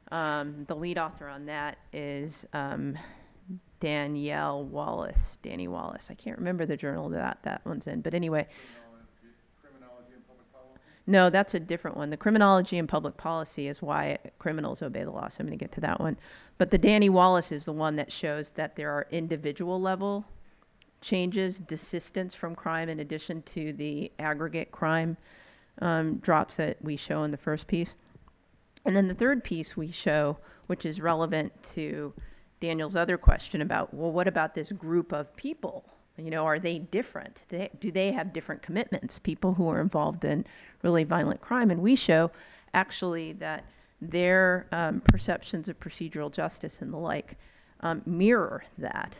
The lead author on that is Danny Wallace. I can't remember the journal that one's in, but anyway. Criminology and public policy? No, that's a different one. The criminology and public policy is why criminals obey the law, so I'm going to get to that one. But the Danny Wallace is the one that shows that there are individual level changes, desistance from crime in addition to the aggregate crime drops that we show in the first piece. And then the third piece we show, which is relevant to Daniel's other question about, well, what about this group of people? You know, are they different? Do they have different commitments, people who are involved in really violent crime? And we show actually that their perceptions of procedural justice and the like mirror that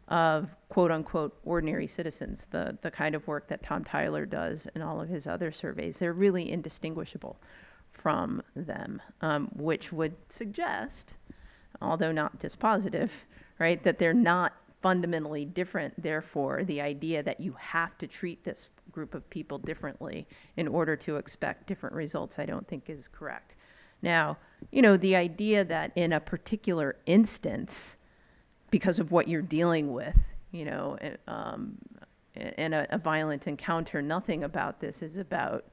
of quote unquote ordinary citizens, the kind of work that Tom Tyler does in all of his other surveys. They're really indistinguishable from them, which would suggest, although not dispositive, right, that they're not fundamentally different. Therefore, the idea that you have to treat this group of people differently in order to expect different results, I don't think is correct. Now, you know, the idea that in a particular instance, because of what you're dealing with, you know, in a violent encounter, nothing about this is about,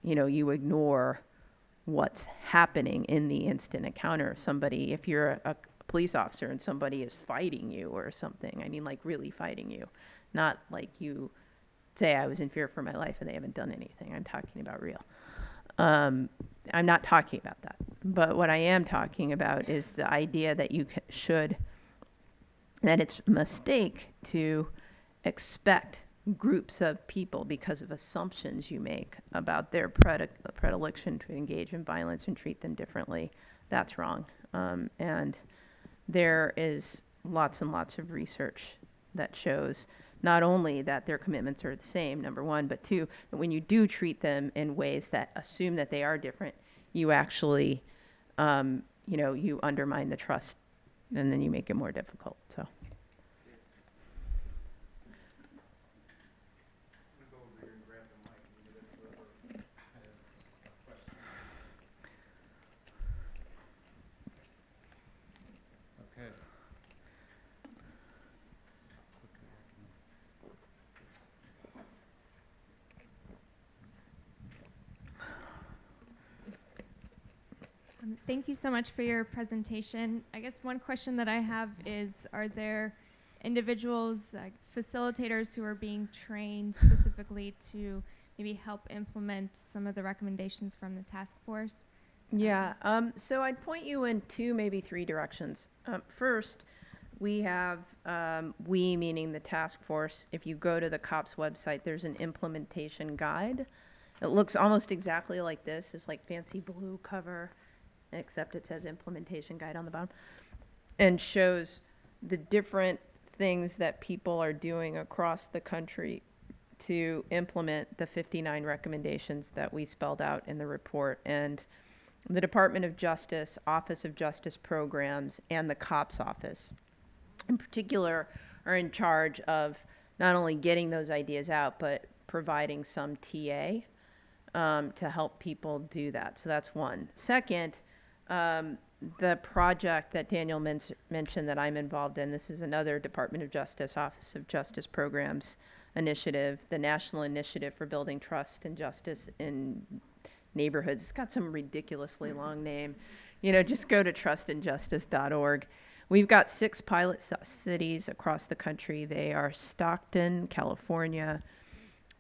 you know, you ignore what's happening in the instant encounter. Somebody, if you're a police officer and somebody is fighting you or something, I mean, like really fighting you, not like you say, I was in fear for my life and they haven't done anything. I'm talking about real. I'm not talking about that. But what I am talking about is the idea that you that it's a mistake to expect groups of people because of assumptions you make about their predilection to engage in violence and treat them differently. That's wrong. And there is lots and lots of research that shows not only that their commitments are the same, number one, but two, that when you do treat them in ways that assume that they are different, you actually, you know, you undermine the trust and then you make it more difficult. So. Okay. Thank you so much for your presentation. I guess one question that I have is, are there individuals, facilitators who are being trained specifically to maybe help implement some of the recommendations from the task force? Yeah, so I'd point you in two, maybe three directions. First, we have, we meaning the task force. If you go to the COPS website, there's an implementation guide. It looks almost exactly like this. It's like fancy blue cover, except it says implementation guide on the bottom, and shows the different things that people are doing across the country to implement the 59 recommendations that we spelled out in the report. And the Department of Justice, Office of Justice Programs, and the COPS office in particular are in charge of not only getting those ideas out, but providing some TA to help people do that. So that's one. Second, the project that Daniel mentioned that I'm involved in, this is another Department of Justice, Office of Justice Programs initiative, the National Initiative for Building Trust and Justice in Neighborhoods. It's got some ridiculously long name. You know, just go to trustandjustice.org. We've got 6 pilot cities across the country. They are Stockton, California,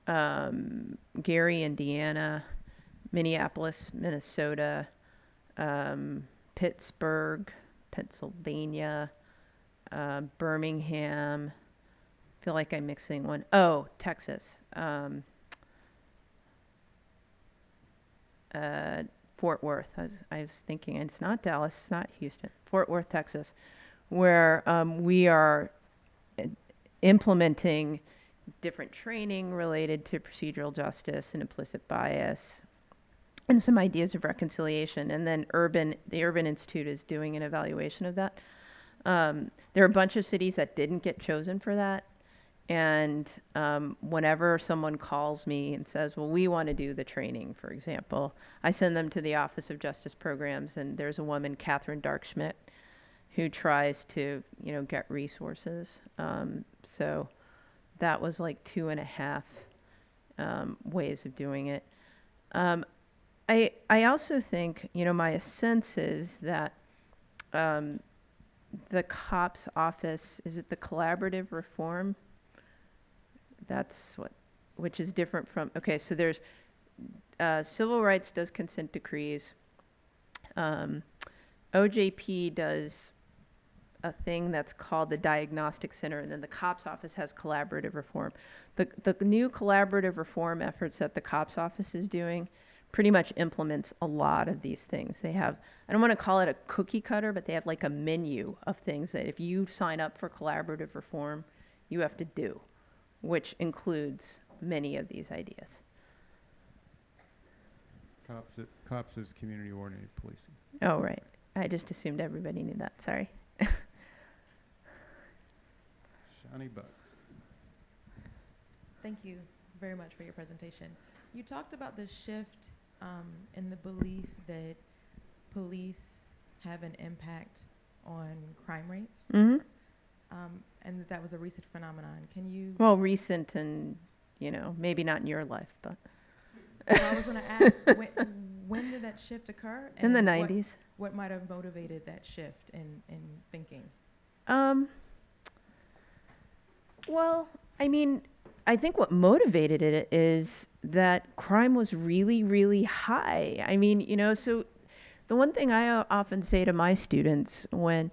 Gary, Indiana, Minneapolis, Minnesota, Pittsburgh, Pennsylvania, Birmingham. I feel like I'm mixing one. Oh, Texas. Fort Worth. I was thinking, and it's not Dallas, it's not Houston. Fort Worth, Texas, where we are implementing different training related to procedural justice and implicit bias, and some ideas of reconciliation. And then the Urban Institute is doing an evaluation of that. There are a bunch of cities that didn't get chosen for that. And whenever someone calls me and says, well, we want to do the training, for example, I send them to the Office of Justice Programs, and there's a woman, Catherine Darkschmidt, who tries to, you know, get resources. So that was like 2.5 ways of doing it. I also think, you know, my sense is that the COPS office, is it the collaborative reform? That's which is different from, okay, so there's civil rights does consent decrees. OJP does a thing that's called the Diagnostic Center, and then the COPS office has collaborative reform. The new collaborative reform efforts that the COPS office is doing pretty much implements a lot of these things. They have, I don't want to call it a cookie cutter, but they have like a menu of things that if you sign up for collaborative reform, you have to do, which includes many of these ideas. COPS is community-oriented policing. Oh, right. I just assumed everybody knew that. Sorry. Shiny bucks. Thank you very much for your presentation. You talked about the shift in the belief that police have an impact on crime rates, Mm-hmm. and that was a recent phenomenon. Can you? Well, recent and, you know, maybe not in your life, but. Well, I was going to ask, when did that shift occur? In the And 90s. What might have motivated that shift in thinking? Well, I mean, I think what motivated it is that crime was really, really high. I mean, you know, so the one thing I often say to my students when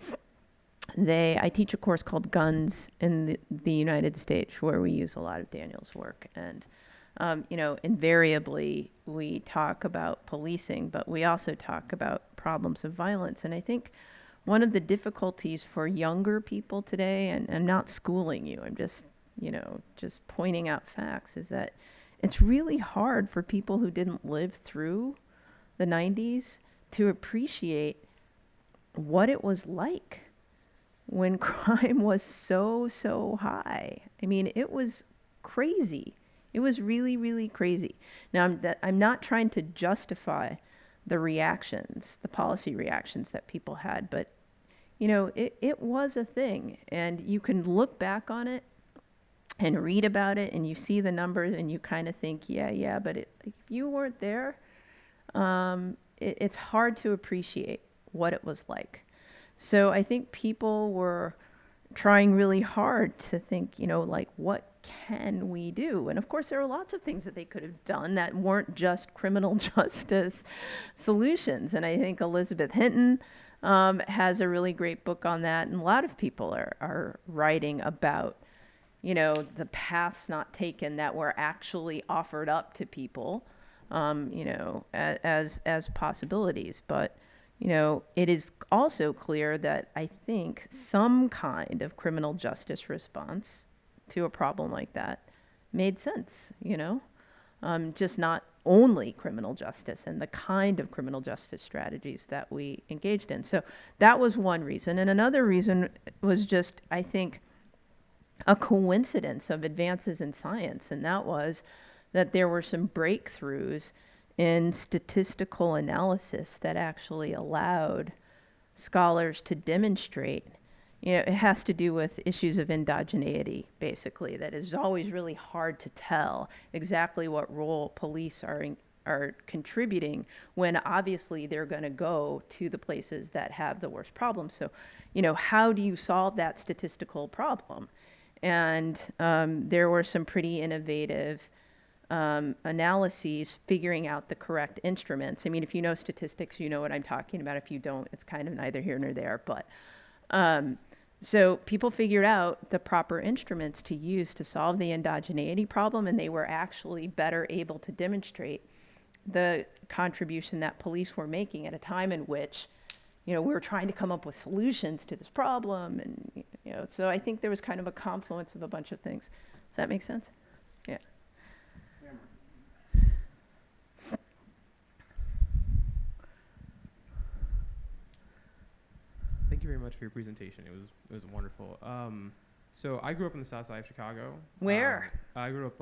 I teach a course called Guns in the United States, where we use a lot of Daniel's work. And, you know, invariably we talk about policing, but we also talk about problems of violence. And I think one of the difficulties for younger people today, and I'm not schooling you, I'm just, you know, just pointing out facts, is that it's really hard for people who didn't live through the 90s to appreciate what it was like when crime was so high. I mean, it was crazy. It was really, really crazy. Now, I'm not trying to justify the reactions, the policy reactions that people had, but, you know, it was a thing. And you can look back on it and read about it, and you see the numbers, and you kind of think, yeah, but if you weren't there, it's hard to appreciate what it was like. So I think people were trying really hard to think, you know, like, what can we do? And of course, there are lots of things that they could have done that weren't just criminal justice solutions. And I think Elizabeth Hinton has a really great book on that. And a lot of people are writing about, you know, the paths not taken that were actually offered up to people, you know, as possibilities. But, you know, it is also clear that I think some kind of criminal justice response to a problem like that made sense, you know, just not only criminal justice and the kind of criminal justice strategies that we engaged in. So that was one reason. And another reason was just, I think, a coincidence of advances in science, and that was that there were some breakthroughs in statistical analysis that actually allowed scholars to demonstrate, it has to do with issues of endogeneity, basically, that is always really hard to tell exactly what role police are contributing when obviously they're going to go to the places that have the worst problems. So, how do you solve that statistical problem? And there were some pretty innovative analyses figuring out the correct instruments. I mean, if you know statistics, you know what I'm talking about. If you don't, it's kind of neither here nor there. But so people figured out the proper instruments to use to solve the endogeneity problem, and they were actually better able to demonstrate the contribution that police were making at a time in which, we were trying to come up with solutions to this problem. And, so I think there was kind of a confluence of a bunch of things. Does that make sense? Yeah. Thank you very much for your presentation. It was wonderful. So I grew up in the South Side of Chicago. Where? I grew up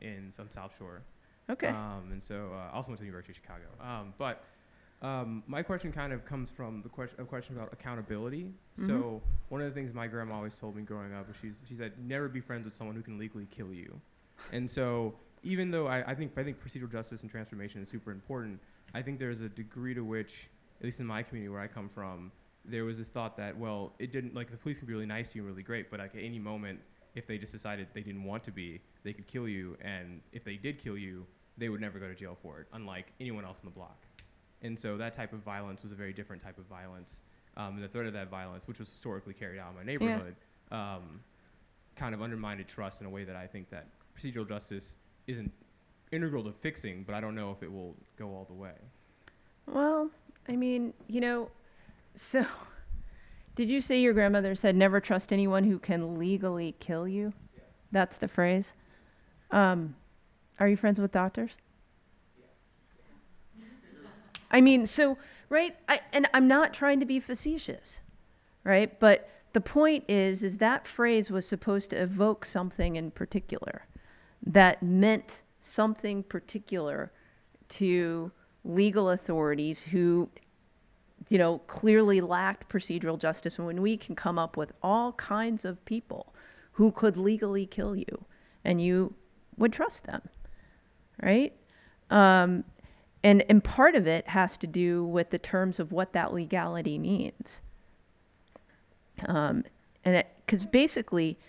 in some South Shore. Okay. And so I also went to the University of Chicago. But my question kind of comes from the question about accountability. Mm-hmm. So one of the things my grandma always told me growing up is she said, never be friends with someone who can legally kill you. And so even though I think procedural justice and transformation is super important, I think there's a degree to which, at least in my community where I come from, there was this thought that, well, it didn't, like, the police can be really nice to you and really great, but like at any moment, if they just decided they didn't want to be, they could kill you, and if they did kill you, they would never go to jail for it, unlike anyone else in the block. And so that type of violence was a very different type of violence. And the threat of that violence, which was historically carried out in my neighborhood, kind of undermined trust in a way that I think that procedural justice isn't integral to fixing, but I don't know if it will go all the way. Well, I mean, so did you say your grandmother said never trust anyone who can legally kill you? Yeah. That's the phrase. Are you friends with doctors? Yeah. I mean, so, right, and I'm not trying to be facetious, right? But the point is that phrase was supposed to evoke something in particular that meant something particular to legal authorities who, clearly lacked procedural justice. And when we can come up with all kinds of people who could legally kill you, and you would trust them, right? And part of it has to do with the terms of what that legality means. Because basically,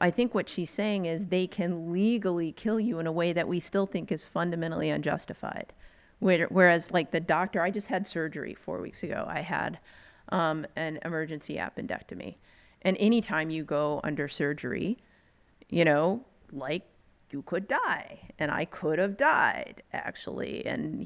I think what she's saying is they can legally kill you in a way that we still think is fundamentally unjustified. Whereas, like the doctor, I just had surgery 4 weeks ago. I had an emergency appendectomy. And anytime you go under surgery, like you could die. And I could have died, actually. And,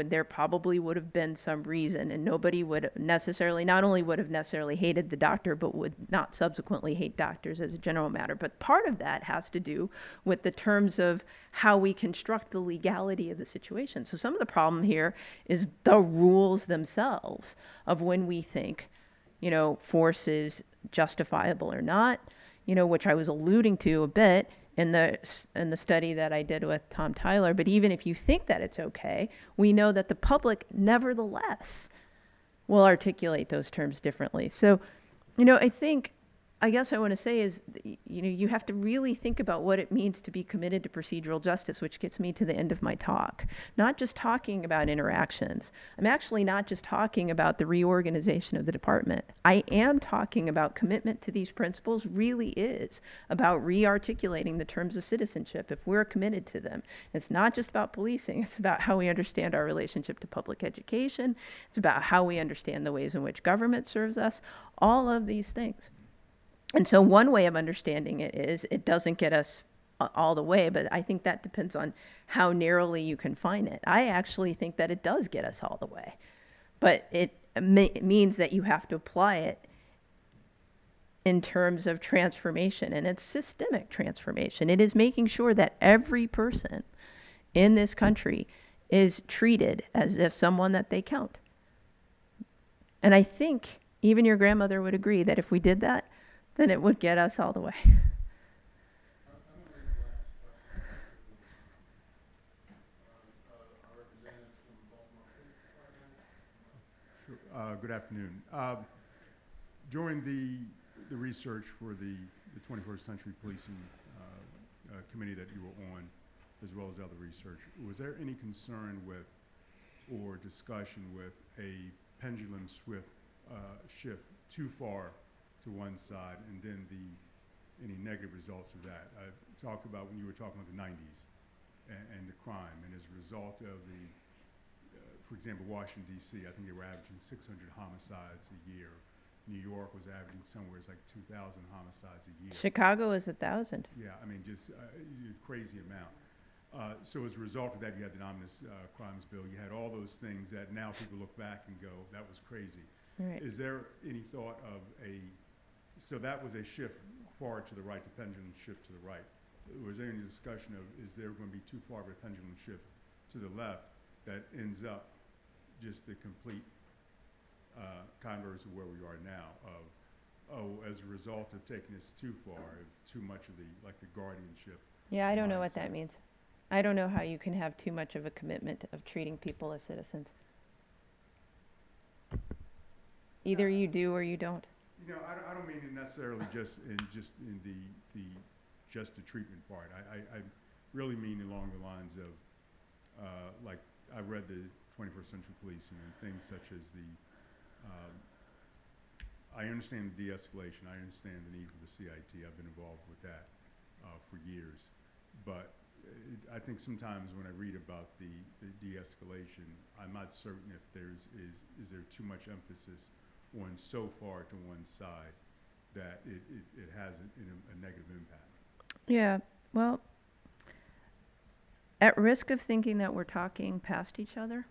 there probably would have been some reason. And nobody would necessarily, not only would have necessarily hated the doctor, but would not subsequently hate doctors as a general matter. But part of that has to do with the terms of how we construct the legality of the situation. So some of the problem here is the rules themselves of when we think, force is justifiable or not, which I was alluding to a bit in the study that I did with Tom Tyler. But even if you think that it's okay, we know that the public nevertheless will articulate those terms differently. So, I guess I want to say is, you have to really think about what it means to be committed to procedural justice, which gets me to the end of my talk. Not just talking about interactions. I'm actually not just talking about the reorganization of the department. I am talking about commitment to these principles really is about re-articulating the terms of citizenship if we're committed to them. It's not just about policing. It's about how we understand our relationship to public education. It's about how we understand the ways in which government serves us. All of these things. And so one way of understanding it is it doesn't get us all the way, but I think that depends on how narrowly you confine it. I actually think that it does get us all the way, but it means that you have to apply it in terms of transformation, and it's systemic transformation. It is making sure that every person in this country is treated as if someone that they count. And I think even your grandmother would agree that if we did that, then it would get us all the way. Sure. Good afternoon. During the research for the 21st Century Policing Committee that you were on, as well as other research, was there any concern with or discussion with a pendulum shift too far to one side, and then any negative results of that? I talked about when you were talking about the 90s and the crime, and as a result of for example, Washington, D.C., I think they were averaging 600 homicides a year. New York was averaging somewhere like 2,000 homicides a year. Chicago is 1,000. Yeah, I mean, just a crazy amount. So as a result of that, you had the Omnibus Crimes Bill. You had all those things that now people look back and go, that was crazy. Right. Is there any thought of so that was a shift far to the right, the pendulum shift to the right. Was there any discussion of, is there going to be too far of a pendulum shift to the left that ends up just the complete converse of where we are now of, as a result of taking this too far, too much of the guardianship? Yeah, I don't know what mindset? that means. I don't know how you can have too much of a commitment of treating people as citizens. Either you do or you don't. You know, I don't mean it necessarily just in the just the treatment part. I really mean along the lines of like I read the 21st Century Policing and things such as I understand the de-escalation. I understand the need for the CIT. I've been involved with that for years. But I think sometimes when I read about the de-escalation, I'm not certain if is there too much emphasis on so far to one side that it has a negative impact. Yeah, well, at risk of thinking that we're talking past each other,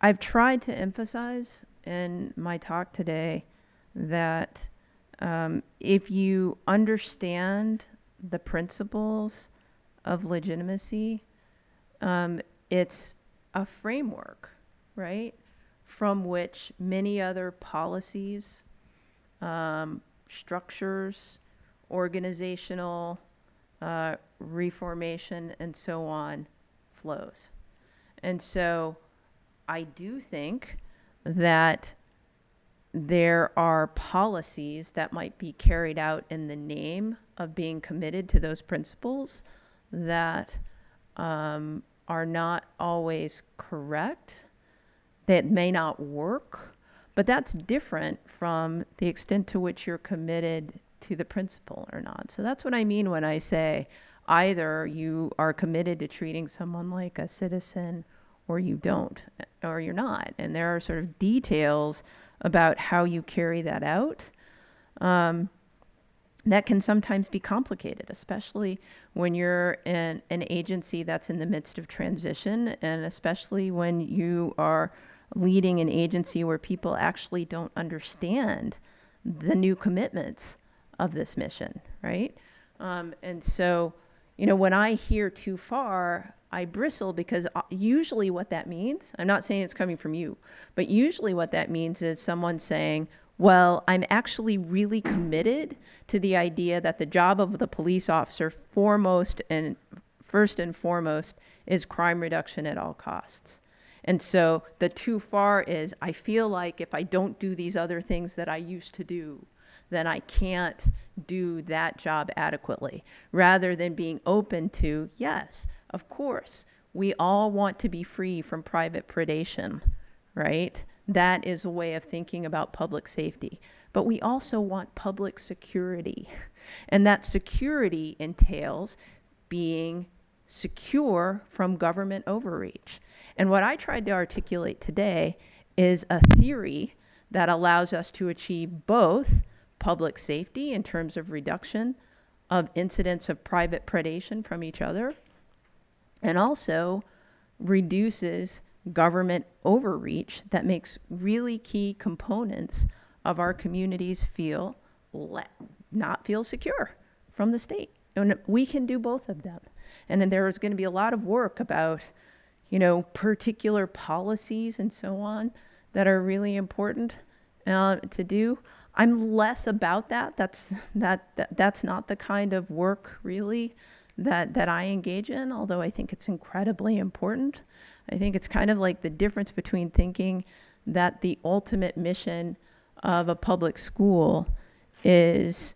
I've tried to emphasize in my talk today that if you understand the principles of legitimacy, it's a framework, right, from which many other policies, structures, organizational reformation, and so on flows. And so I do think that there are policies that might be carried out in the name of being committed to those principles that are not always correct, that may not work, but that's different from the extent to which you're committed to the principle or not. So that's what I mean when I say either you are committed to treating someone like a citizen or you don't, or you're not. And there are sort of details about how you carry that out that can sometimes be complicated, especially when you're in an agency that's in the midst of transition, and especially when you are leading an agency where people actually don't understand the new commitments of this mission, right? And so, you know, when I hear too far, I bristle, because usually what that means, I'm not saying it's coming from you, but usually what that means is someone saying, well, I'm actually really committed to the idea that the job of the police officer first and foremost is crime reduction at all costs. And so the too far is, I feel like if I don't do these other things that I used to do, then I can't do that job adequately, rather than being open to, yes, of course, we all want to be free from private predation, right? That is a way of thinking about public safety. But we also want public security. And that security entails being secure from government overreach. And what I tried to articulate today is a theory that allows us to achieve both public safety in terms of reduction of incidents of private predation from each other, and also reduces government overreach that makes really key components of our communities not feel secure from the state. And we can do both of them. And then there is going to be a lot of work about, you know, particular policies and so on that are really important to do. I'm less about that. That's not the kind of work really that I engage in, although I think it's incredibly important. I think it's kind of like the difference between thinking that the ultimate mission of a public school is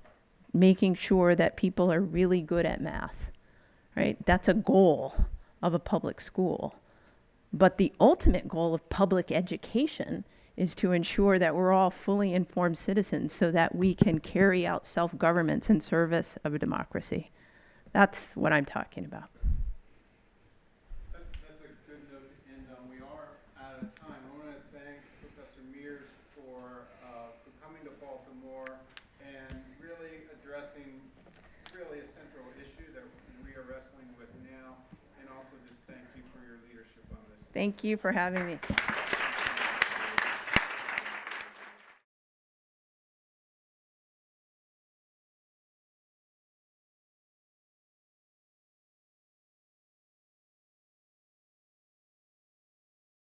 making sure that people are really good at math, right? That's a goal of a public school. But the ultimate goal of public education is to ensure that we're all fully informed citizens so that we can carry out self-governance in service of a democracy. That's what I'm talking about. That's a good note to end on. We are out of time. I want to thank Professor Meares for coming to Baltimore and really addressing really a central issue that we are wrestling with now, and also just thank you for your leadership on this. Thank you for having me.